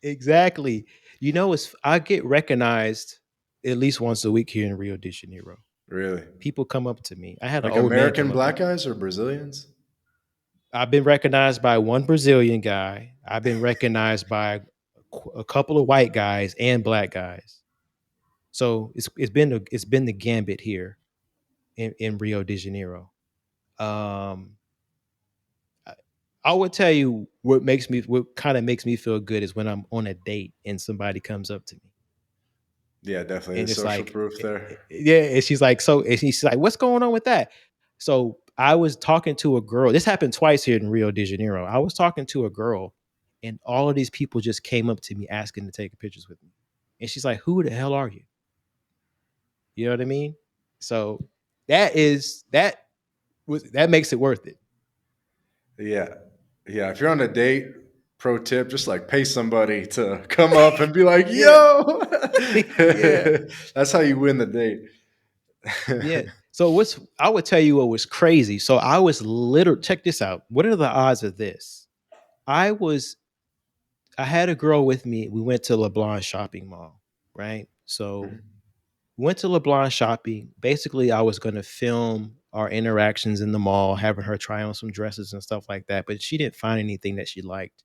Exactly. It's I get recognized at least once a week here in Rio de Janeiro. really, People come up to me. I had an like old man American come up to black me. guys or Brazilians. I've been recognized by one Brazilian guy. I've been recognized by a couple of white guys and black guys. So it's been the gambit here in Rio de Janeiro. Um, I, I would tell you what kind of makes me feel good is when I'm on a date and somebody comes up to me Yeah, definitely the and it's social like, proof there. yeah, and she's like, what's going on with that? So I was talking to a girl. This happened twice here in Rio de Janeiro. I was talking to a girl, and all of these people just came up to me asking to take pictures with me, and she's like, "Who the hell are you?" You know what I mean? So that makes it worth it. Yeah. Yeah. If you're on a date, pro tip, just like pay somebody to come up and be like, Yeah. yo. Yeah. That's how you win the date. Yeah. So I would tell you what was crazy. So I was literally, check this out. What are the odds of this? I was I had a girl with me. We went to LeBlanc shopping mall, right? So Mhm. we went to LeBlanc shopping. Basically, I was going to film our interactions in the mall, having her try on some dresses and stuff like that, but she didn't find anything that she liked.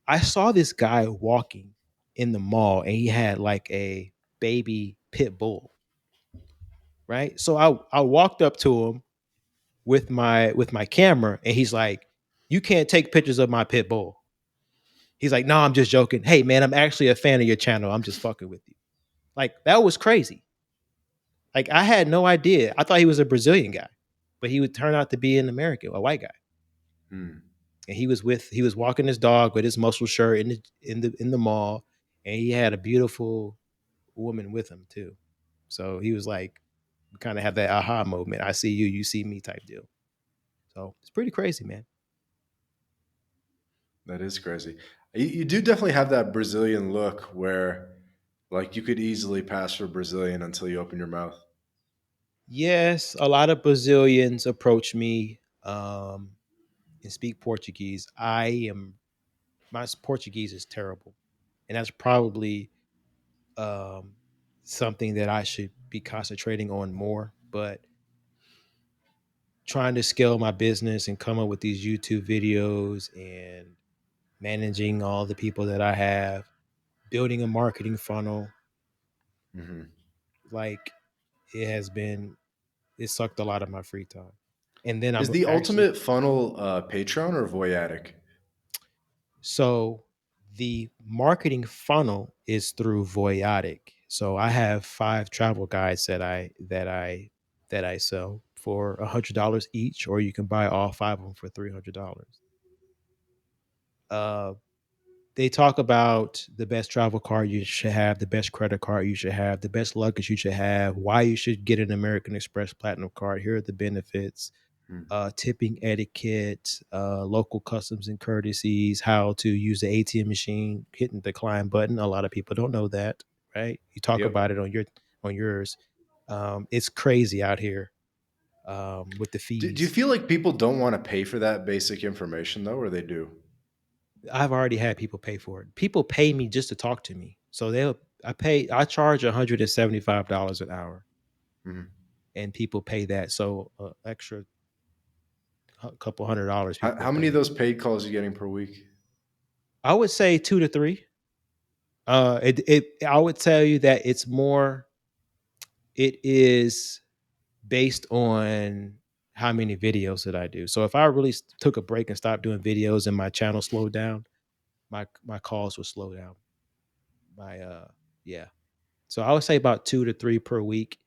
I saw this guy walking in the mall and he had like a baby pit bull, right? So I walked up to him with my camera and he's like, "You can't take pictures of my pit bull." He's like, "No, I'm just joking. Hey man, I'm actually a fan of your channel. I'm just fucking with you." Like that was crazy. Like I had no idea. I thought he was a Brazilian guy, but he would turn out to be an American, a white guy. Hmm. And he was walking his dog with his muscle shirt in the mall, and he had a beautiful woman with him too. So he was like, kind of have that aha moment. I see you, you see me type deal. So it's pretty crazy, man. That is crazy. You do definitely have that Brazilian look where, like, you could easily pass for Brazilian until you open your mouth. Yes, a lot of Brazilians approach me and speak Portuguese. My Portuguese is terrible, and that's probably um, something that I should be concentrating on more. But trying to scale my business and come up with these YouTube videos and managing all the people that I have, building a marketing funnel, Hmm. like it has been, it sucked a lot of my free time. And then Is I'm the actually, ultimate funnel Patreon or Voyatic? so the marketing funnel is through Voyatic. So I have 5 travel guides that I sell for $100 each, or you can buy all 5 of them for $300. Uh, they talk about the best travel card you should have, the best credit card you should have, the best luggage you should have, why you should get an American Express Platinum card. Here are the benefits, Hmm. tipping etiquette, local customs and courtesies, how to use the ATM machine, hitting the decline button. A lot of people don't know that, right? You talk Yep. about it on yours. It's crazy out here with the Do you fees. feel like people don't want to pay for that basic information though, or they do? I've already had people pay for it. People pay me just to talk to me. So I charge $175 an hour Hmm. and people pay that. So extra couple $100 people How will many of pay. those paid calls are you getting per week? I would say 2 to 3. I would tell you that it is based on how many videos that I do. So if I really took a break and stopped doing videos and my channel slowed down, my calls would slow down. My yeah. So I would say about 2 to 3 per week.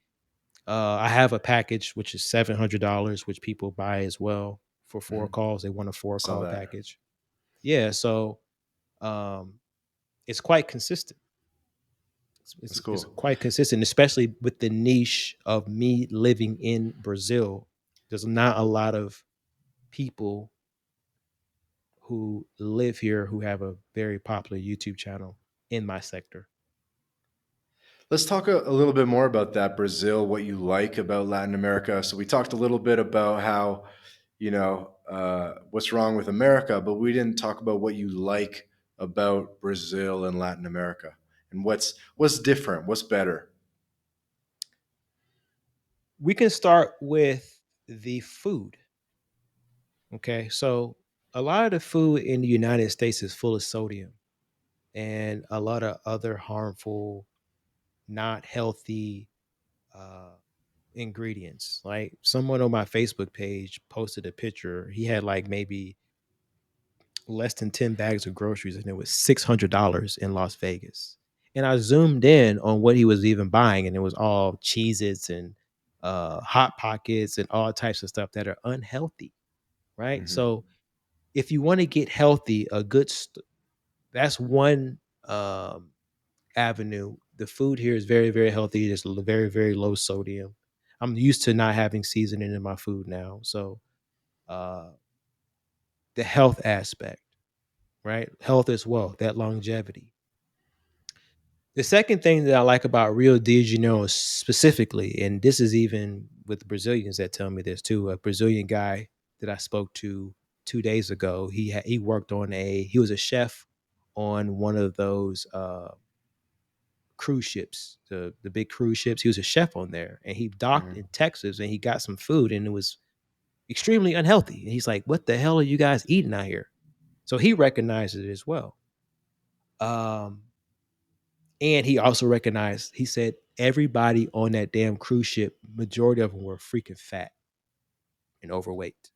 I have a package which is $700, which people buy as well for 4 calls. They want a four Saw call that. package. Yeah, so um, it's quite consistent. That's It's cool. quite consistent, especially with the niche of me living in Brazil. There's not a lot of people who live here who have a very popular YouTube channel in my sector. Let's talk a little bit more about that Brazil, what you like about Latin America. So we talked a little bit about how, what's wrong with America, but we didn't talk about what you like about Brazil and Latin America and what's different, what's better. We can start with the food. Okay, so a lot of the food in the United States is full of sodium and a lot of other harmful, not healthy uh, ingredients. Like someone on my Facebook page posted a picture. He had like maybe less than 10 bags of groceries and it was $600 in Las Vegas. And I zoomed in on what he was even buying, and it was all Cheez-Its and Hot Pockets and all types of stuff that are unhealthy, right? Hmm. So if you want to get healthy, that's one avenue. The food here is very, very healthy. It's very, very low sodium. I'm used to not having seasoning in my food now. So uh, the health aspect, right? Health as well, that longevity. The second thing that I like about Rio de Janeiro specifically, and this is even with Brazilians that tell me this too. A Brazilian guy that I spoke to 2 days ago, he worked on he was a chef on one of those cruise ships, the big cruise ships. He was a chef on there, and he docked Mhm. in Texas, and he got some food, and it was extremely unhealthy. And he's like, "What the hell are you guys eating out here?" So he recognized it as well. Um, And he also recognized, he said, everybody on that damn cruise ship, majority of them were freaking fat and overweight,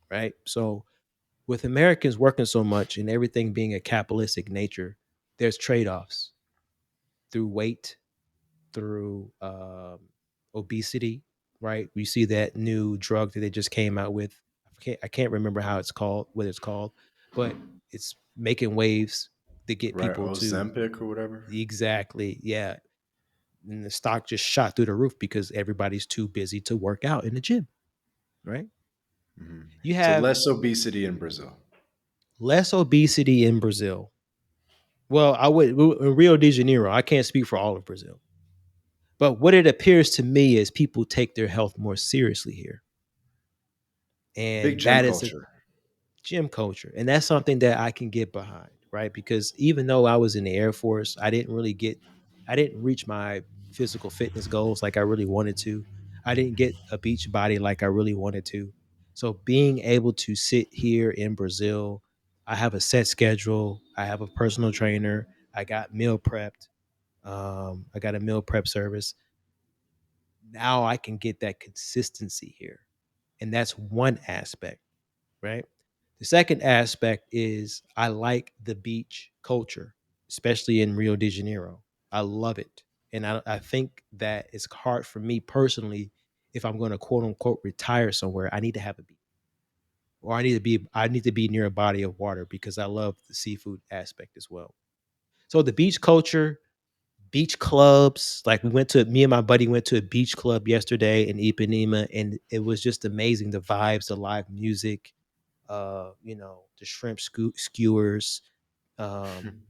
right? So with Americans working so much and everything being a capitalistic nature, there's trade-offs through weight, through obesity, right? We see that new drug that they just came out with. I can't remember how it's called, what it's called, but it's making waves to get Right, people to Ozempic or whatever. exactly, yeah, and the stock just shot through the roof because everybody's too busy to work out in the gym, right? Mhm. You So have less obesity in Brazil. less obesity in Brazil. Well, I would in Rio de Janeiro. I can't speak for all of Brazil, but what it appears to me is people take their health more seriously here, Big and gym that is a culture. gym culture, and that's something that I can get behind, right? Because even though I was in the Air Force, I didn't reach my physical fitness goals like I really wanted to. I didn't get a beach body like I really wanted to. So being able to sit here in Brazil, I have a set schedule. I have a personal trainer. I got meal prepped. I got a meal prep service. Now I can get that consistency here, and that's one aspect, right? The second aspect is I like the beach culture, especially in Rio de Janeiro. I love it. And I think that it's hard for me personally, if I'm going to quote unquote retire somewhere, I need to have a beach. Or I need to be near a body of water because I love the seafood aspect as well. So the beach culture, beach clubs, like me and my buddy went to a beach club yesterday in Ipanema, and it was just amazing. The vibes, the live music, the shrimp skewers, um,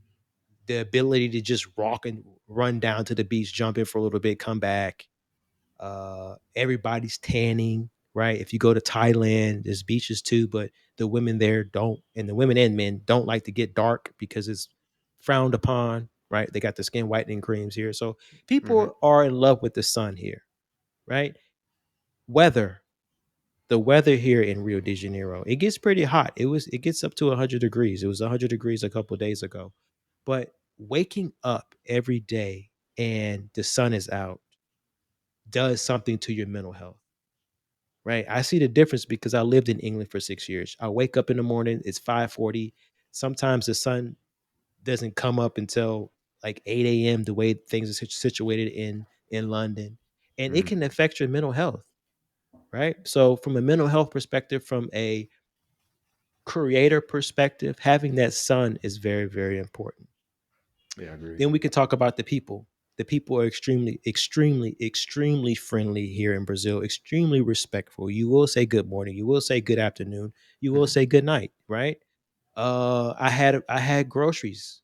the ability to just walk and run down to the beach, jump in for a little bit, come back. Everybody's tanning, right? If you go to Thailand, there's beaches too, but the women there don't, and the women and men don't like to get dark because it's frowned upon, right? They got the skin whitening creams here. So Mhm. people are in love with the sun here, right? Weather, the weather here in Rio de Janeiro, it gets pretty hot. It gets up to 100 degrees. It was 100 degrees a couple of days ago. But waking up every day and the sun is out does something to your mental health, right? I see the difference because I lived in England for 6 years. I wake up in the morning, it's 5:40. Sometimes the sun doesn't come up until like 8 a.m. the way things are situated in London. And it Mhm. can affect your mental health, right? So from a mental health perspective, from a creator perspective, having that sun is very, very important. Yeah, I agree. Then we can talk about the people. The people are extremely, extremely, extremely friendly here in Brazil, extremely respectful. You will say good morning, you will say good afternoon, you will say good night, right? I had groceries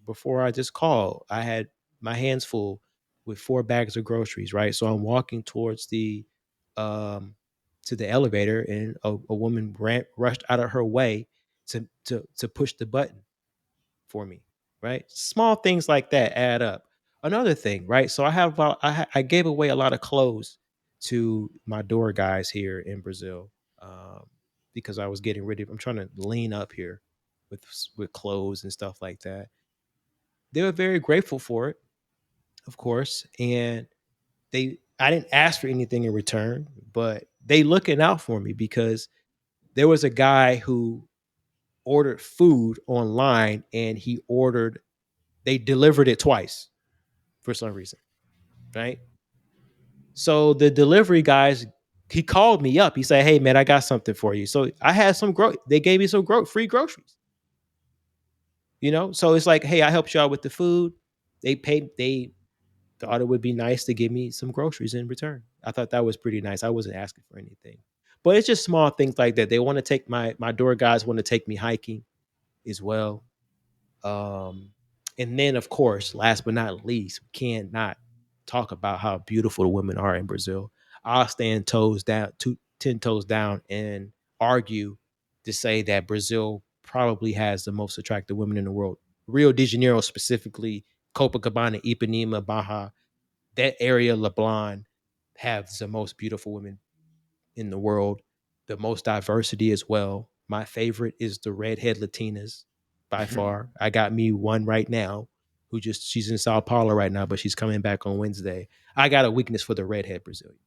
before I just called. I had my hands full with 4 bags of groceries, right? So I'm walking towards the um to the elevator, and a woman rushed out of her way to push the button for me, right? Small things like that add up. Another thing, right? So I gave away a lot of clothes to my door guys here in Brazil, um, because I was getting rid of. I'm trying to lean up here with clothes and stuff like that. They were very grateful for it, of course, and I didn't ask for anything in return, but they looking out for me because there was a guy who ordered food online, and they delivered it twice for some reason, right? So the delivery guys, he called me up. He said, "Hey man, I got something for you." So I had they gave me some free groceries, So it's like, "Hey, I helped you out with the food." They thought it would be nice to give me some groceries in return. I thought that was pretty nice. I wasn't asking for anything, but it's just small things like that. They want to take my door guys want to take me hiking as well. Um, and then, of course, last but not least, we can't not talk about how beautiful the women are in Brazil. I'll stand toes down, 10 toes down, and argue to say that Brazil probably has the most attractive women in the world. Rio de Janeiro, specifically, Copacabana, Ipanema, Baja, that area, Leblon, have the most beautiful women in the world, the most diversity as well. My favorite is the redhead Latinas by far. I got me one right now who just she's in Sao Paulo right now, but she's coming back on Wednesday. I got a weakness for the redhead Brazilian.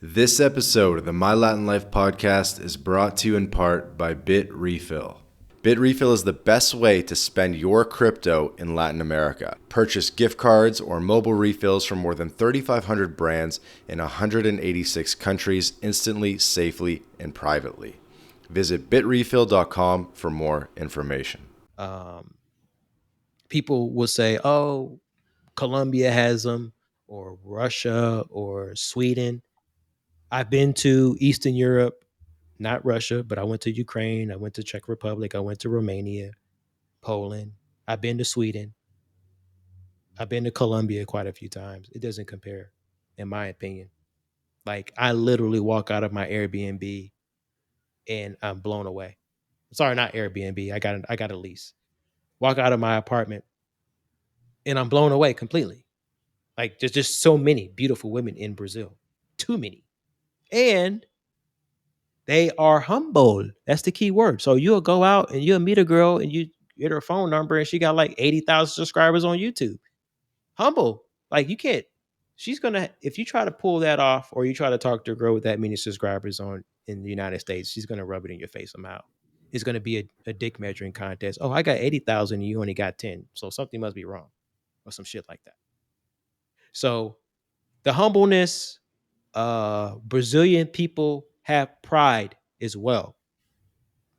This episode of the My Latin Life podcast is brought to you in part by Bit Refill. Bit Refill is the best way to spend your crypto in Latin America. Purchase gift cards or mobile refills from more than 3,500 brands in 186 countries instantly, safely, and privately. Visit bitrefill.com for more information. Um, People will say, "Oh, Colombia has them, or Russia, or Sweden." I've been to Eastern Europe, not Russia, but I went to Ukraine. I went to Czech Republic. I went to Romania, Poland. I've been to Sweden. I've been to Colombia quite a few times. It doesn't compare, in my opinion. Like I literally walk out of my Airbnb and I'm blown away. Sorry, not Airbnb. I got a lease. Walk out of my apartment and I'm blown away completely. Like there's just so many beautiful women in Brazil. Too many. And they are humble. That's the key word. So you'll go out and you'll meet a girl and you get her phone number and she got like 80,000 subscribers on YouTube. Humble. Like you can't. She's gonna if you try to pull that off or you try to talk to a girl with that many subscribers on in the United States, she's gonna rub it in your face somehow. It's gonna be a dick measuring contest. Oh, I got 80,000 and you only got 10. So something must be wrong or some shit like that. So the humbleness, Brazilian people have pride as well,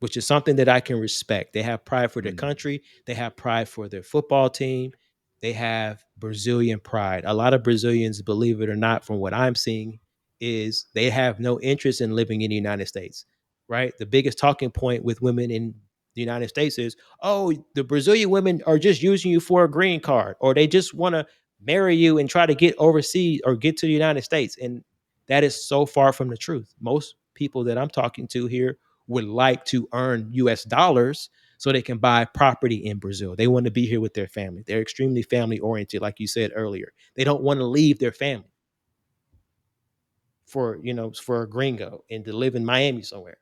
which is something that I can respect. They have pride for their country. They have pride for their football team. They have Brazilian pride. A lot of Brazilians, believe it or not, from what I'm seeing, is they have no interest in living in the United States, right? The biggest talking point with women in the United States is, oh, the Brazilian women are just using you for a green card, or they just want to marry you and try to get overseas or get to the United States. And that is so far from the truth. Most people that I'm talking to here would like to earn US dollars so they can buy property in Brazil. They want to be here with their family. They're extremely family oriented, like you said earlier. They don't want to leave their family for a gringo and to live in Miami somewhere.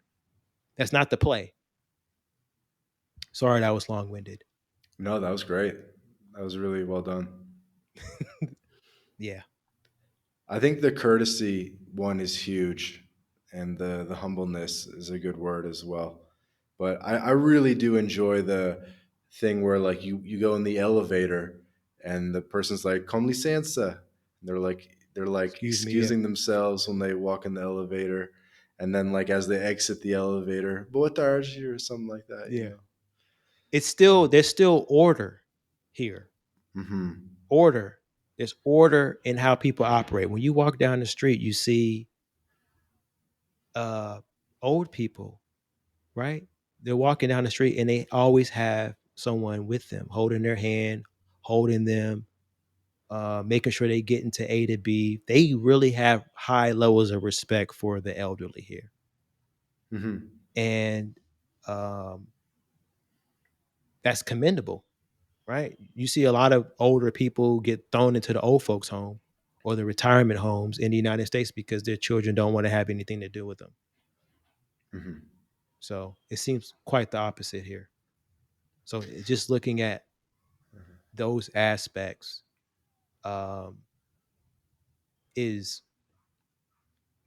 That's not the play. Sorry, that was long winded. No, that was great. That was really well done. Yeah. I think the courtesy one is huge, and the humbleness is a good word as well. But I really do enjoy the thing where like you go in the elevator and the person's like "com licença," and they're like Excuse me. Yeah. excusing themselves when they walk in the elevator, and then like as they exit the elevator, "boa tarde" or something like that, you Yeah. know. There's still order here. Mm-hmm. Order. There's order in how people operate. When you walk down the street, you see uh old people, right? They're walking down the street and they always have someone with them, holding their hand, holding them, making sure they get into A to B. They really have high levels of respect for the elderly here. Mm-hmm. And um, that's commendable, right? You see a lot of older people get thrown into the old folks' home or the retirement homes in the United States because their children don't want to have anything to do with them. Mm-hmm. So it seems quite the opposite here. So just looking at those aspects um, is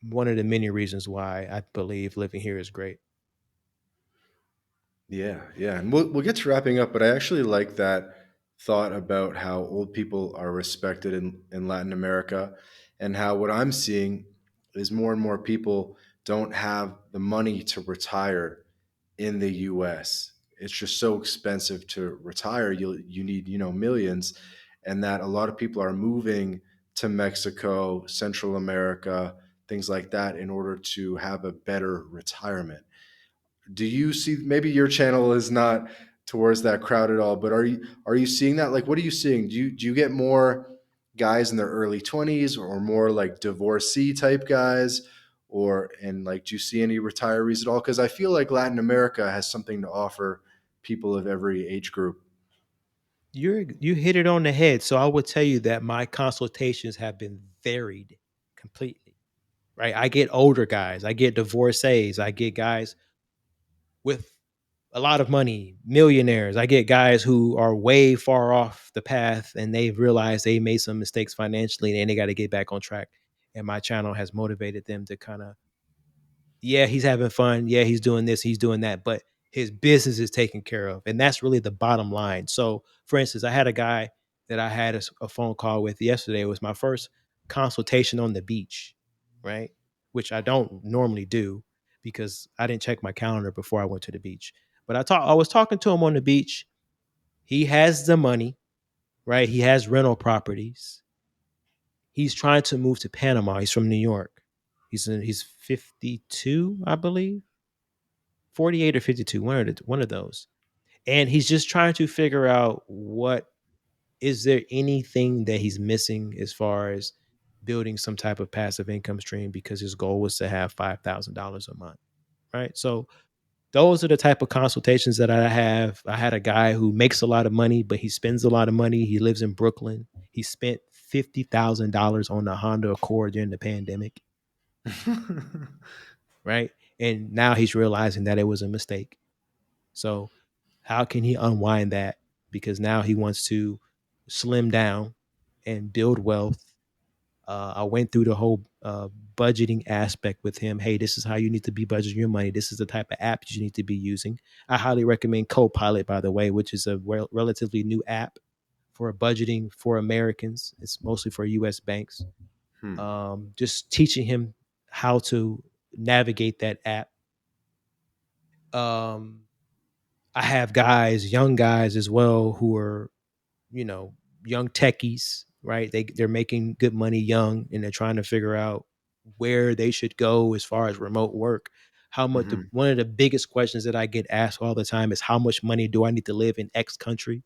one of the many reasons why I believe living here is great. Yeah, yeah, and we'll get to wrapping up, but I actually like that thought about how old people are respected in Latin America, and how what I'm seeing is more and more people don't have the money to retire in the U.S. It's just so expensive to retire. You need millions, and that a lot of people are moving to Mexico, Central America, things like that, in order to have a better retirement. Do you see, maybe your channel is not towards that crowd at all, but are you seeing that? Like, what are you seeing? Do you get more guys in their early 20s, or more like divorcee type guys, or and like, do you see any retirees at all? Because I feel like Latin America has something to offer people of every age group. You hit it on the head. So I would tell you that my consultations have been varied completely. Right? I get older guys, I get divorcees, I get guys with a lot of money, millionaires. I get guys who are way far off the path and they've realized they made some mistakes financially and they got to get back on track. And my channel has motivated them to kind of, yeah, he's having fun. Yeah, he's doing this, he's doing that, but his business is taken care of. And that's really the bottom line. So, for instance, I had a guy that I had a phone call with yesterday. It was my first consultation on the beach, right? Which I don't normally do because I didn't check my calendar before I went to the beach. But I was talking to him on the beach. He has the money, right? He has rental properties. He's trying to move to Panama. He's from New York. He's 52, I believe. 48 or 52, one of those. And he's just trying to figure out what is there anything that he's missing as far as building some type of passive income stream because his goal was to have $5,000 a month, right? So those are the type of consultations that I have. I had a guy who makes a lot of money, but he spends a lot of money. He lives in Brooklyn. He spent $50,000 on the Honda Accord during the pandemic, right? And now he's realizing that it was a mistake. So how can he unwind that? Because now he wants to slim down and build wealth. I went through the whole budgeting aspect with him. Hey, this is how you need to be budgeting your money. This is the type of app you need to be using. I highly recommend Copilot, by the way, which is a relatively new app for budgeting for Americans. It's mostly for U.S. banks. Hmm. Just teaching him how to navigate that app. Um, I have guys, young guys as well, who are, you know, young techies, right? They're making good money young and they're trying to figure out where they should go as far as remote work. How much Mhm. one of the biggest questions that I get asked all the time is how much money do I need to live in X country,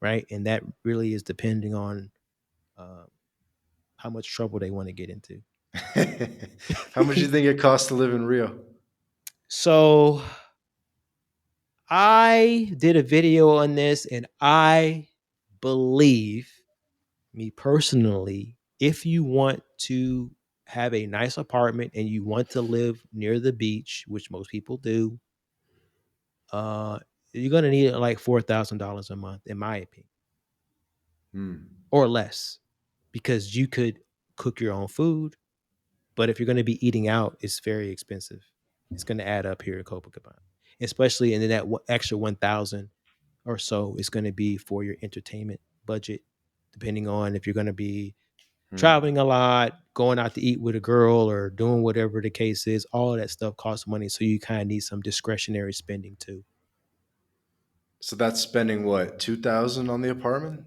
right? And that really is depending on uh, how much trouble they want to get into. How much do you think it costs to live in Rio? So I did a video on this and I believe, me personally, if you want to have a nice apartment and you want to live near the beach, which most people do, uh, you're gonna need like $4,000 a month, in my opinion, Hmm. or less, because you could cook your own food. But if you're gonna be eating out, it's very expensive. It's gonna add up here at Copacabana, especially, and then that extra 1,000 or so is gonna be for your entertainment budget, depending on if you're gonna be Hmm. traveling a lot, going out to eat with a girl, or doing whatever the case is. All of that stuff costs money, so you kind of need some discretionary spending too. So that's spending what, 2,000 on the apartment?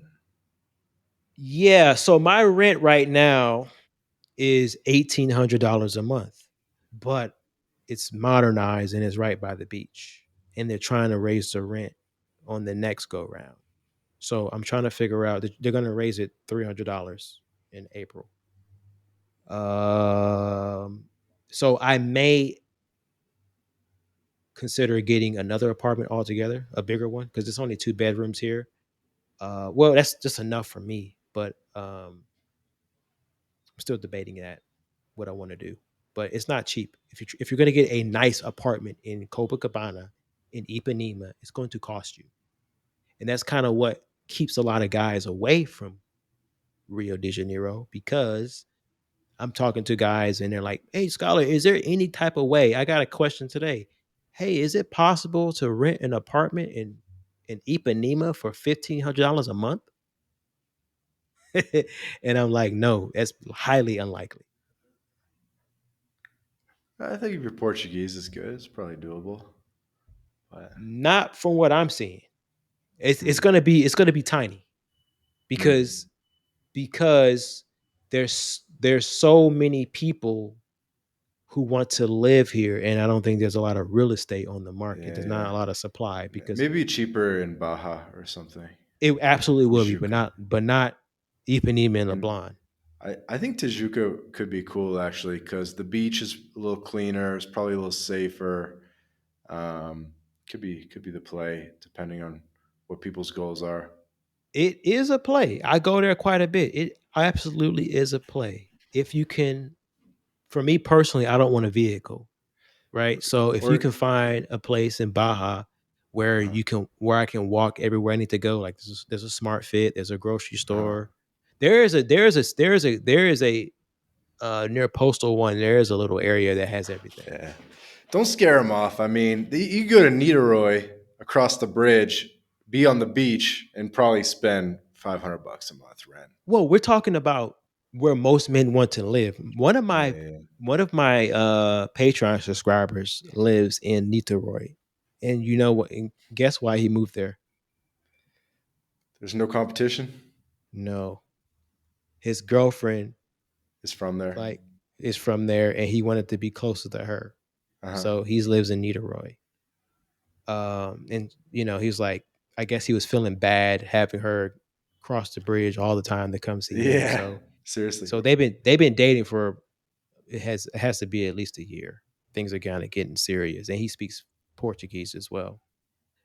Yeah, so my rent right now is $1,800 a month, but it's modernized and it's right by the beach, and they're trying to raise the rent on the next go round. So I'm trying to figure out they're going to raise it $300 in April. Um, so I may consider getting another apartment altogether, a bigger one, because it's only two bedrooms here. Well, that's just enough for me, but I'm still debating that what I want to do. But it's not cheap. If you're going to get a nice apartment in Copacabana, in Ipanema, it's going to cost you, and that's kind of what keeps a lot of guys away from Rio de Janeiro, because I'm talking to guys and they're like, "Hey, Scholar, is there any type of way? I got a question today. Hey, is it possible to rent an apartment in Ipanema for $1,500 a month?" And I'm like, "No, that's highly unlikely. I think if your Portuguese is good, it's probably doable. But Not from what I'm seeing. It's hmm. gonna be tiny Hmm. because because." there's so many people who want to live here, and I don't think there's a lot of real estate on the market. There's not Yeah. a lot of supply because Maybe cheaper in Baja or something. it absolutely will be, Tijuca. but not Ipanema and And LeBlanc. I think Tijuca could be cool actually because the beach is a little cleaner. It's probably a little safer. Um, could be the play depending on what people's goals are. It is a play. I go there quite a bit. It absolutely is a play. If you can, for me personally, I don't want a vehicle, right? So if you Or can find a place in Baja where uh, where I can walk everywhere I need to go, like there's a Smart Fit, there's a grocery uh, store, there is a near Postal One, there is a little area that has everything. yeah, don't scare them off. I mean, you go to Niederoy across the bridge, be on the beach, and probably spend $500 a month rent. Well, we're talking about where most men want to live. Yeah, One of my Patreon subscribers lives in Niterói, and you know what? And guess why he moved there? there's no competition. No, his girlfriend It's from there. like is from there, and he wanted to be closer to her, Uh huh. so he lives in Niterói. And you know, he's like, I guess he was feeling bad having her cross the bridge all the time to come see him. Yeah, seriously. So they've been dating for it has to be at least a year. Things are kind of getting serious, and he speaks Portuguese as well.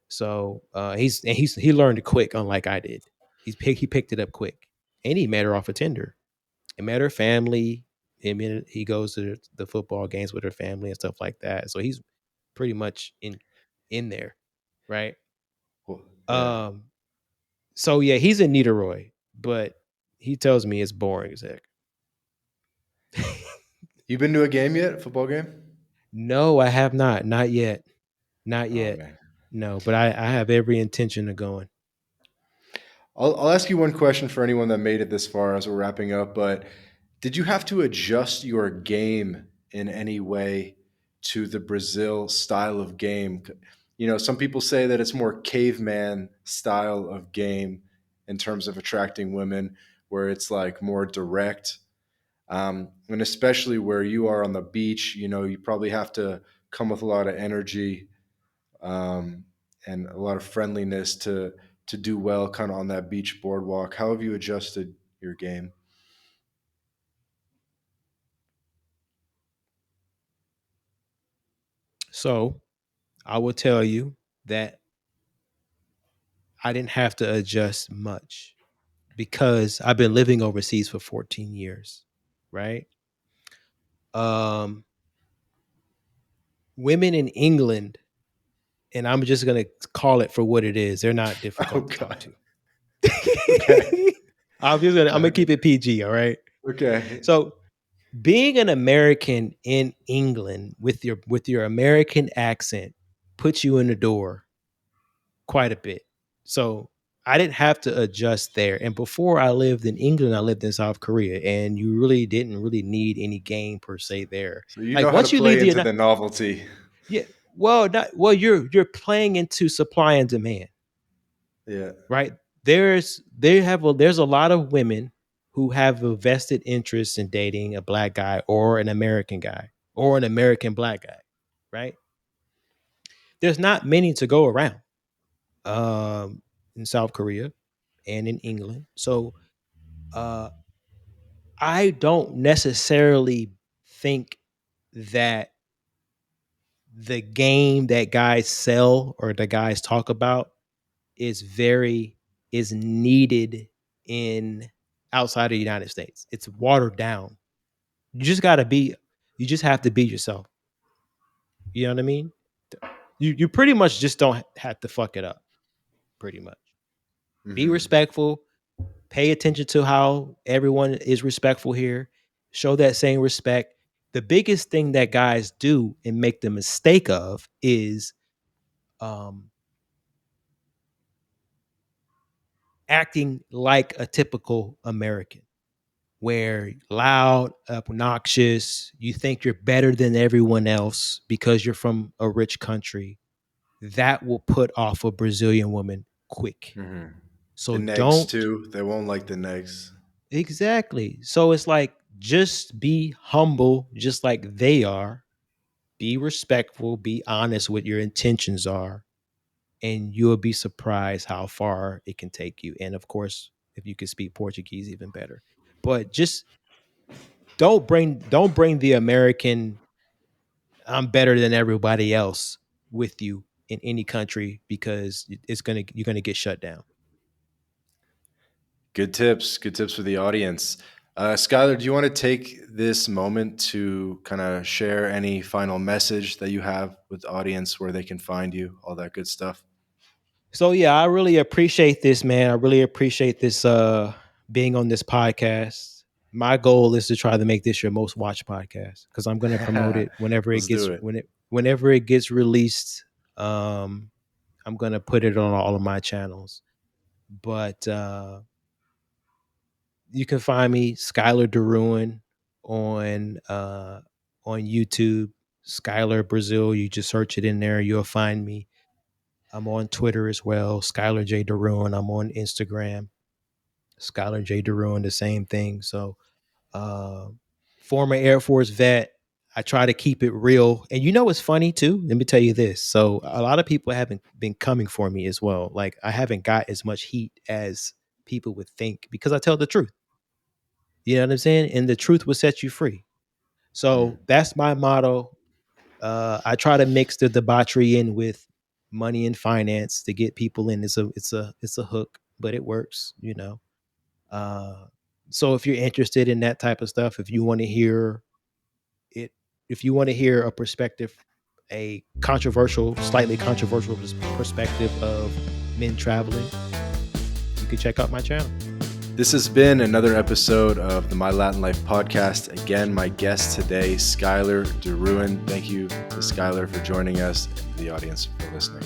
So he learned it quick, unlike I did. He picked it up quick, and he met her off of Tinder. He met her family. He goes to the football games with her family and stuff like that. So he's pretty much in there, right? Well, yeah. Um. So yeah, he's in Niederoy, but he tells me it's boring as heck. You been to a game yet? Football game? No, I have not. Not yet. Not Oh yet. man. No, but I have every intention of going. I'll ask you one question for anyone that made it this far as we're wrapping up. But did you have to adjust your game in any way to the Brazil style of game? You know, some people say that it's more caveman style of game in terms of attracting women, where it's like more direct. And especially where you are on the beach, you know, you probably have to come with a lot of energy um, and a lot of friendliness to do well kind of on that beach boardwalk. How have you adjusted your game? So I will tell you that I didn't have to adjust much because I've been living overseas for 14 years, right? Um, Women in England, and I'm just gonna call it for what it is. They're not Oh difficult to talk God. to. Okay. I'm gonna keep it PG. All right. Okay. So being an American in England with your American accent puts you in the door quite a bit. So I didn't have to adjust there. And before I lived in England, I lived in South Korea, and you really didn't really need any game per se there. So you know Like how to once you leave play the into the novelty. yeah, well, not well, you're playing into supply and demand, Yeah. right? There's a lot of women who have a vested interest in dating a black guy or an American guy or an American black guy, right? There's not many to go around in South Korea and in England. So uh, I don't necessarily think that the game that guys sell or the guys talk about is very is needed in outside of the United States. It's watered down. You just gotta be you just have to be yourself. You know what I mean? You pretty much just don't have to fuck it up, pretty much. Be Hmm. respectful, pay attention to how everyone is respectful here. Show that same respect. The biggest thing that guys do and make the mistake of is um, acting like a typical American, where loud, obnoxious, you think you're better than everyone else because you're from a rich country. That will put off a Brazilian woman quick. Hmm. So The negs don't too. They won't like the negs. Exactly. So it's like, just be humble, just like they are. Be respectful, be honest what your intentions are, and you'll be surprised how far it can take you. And of course, if you can speak Portuguese, even better. But just don't bring the American I'm better than everybody else with you in any country, because you're gonna get shut down. Good tips. Good tips for the audience. Skylar, do you want to take this moment to kind of share any final message that you have with the audience, where they can find you, all that good stuff? So yeah, I really appreciate this, man. I really appreciate this being on this podcast. My goal is to try to make this your most watched podcast, because I'm going to promote it Let's do it. whenever it gets released. Um, I'm going to put it on all of my channels. But you can find me, Skylar DeRouen, on YouTube. Skylar Brazil. You just search it in there, you'll find me. I'm on Twitter as well, Skylar J. DeRuin. I'm on Instagram, Skylar J. DeRuin, the same thing. So, uh, former Air Force vet. I try to keep it real. And you know what's funny too? Let me tell you this. So, a lot of people haven't been coming for me as well. Like, I haven't got as much heat as people would think, because I tell the truth. You know what I'm saying? And the truth will set you free. Mm. So, that's my motto. I try to mix the debauchery in with money and finance to get people in. It's a hook, but it works, you know. Uh, so if you're interested in that type of stuff, if you want to hear it, if you want to hear a perspective, a controversial, slightly controversial perspective of men traveling, you can check out my channel. This has been another episode of the My Latin Life podcast. Again, my guest today, Skylar DeRouen. Thank you to Skylar for joining us, and to the audience for listening.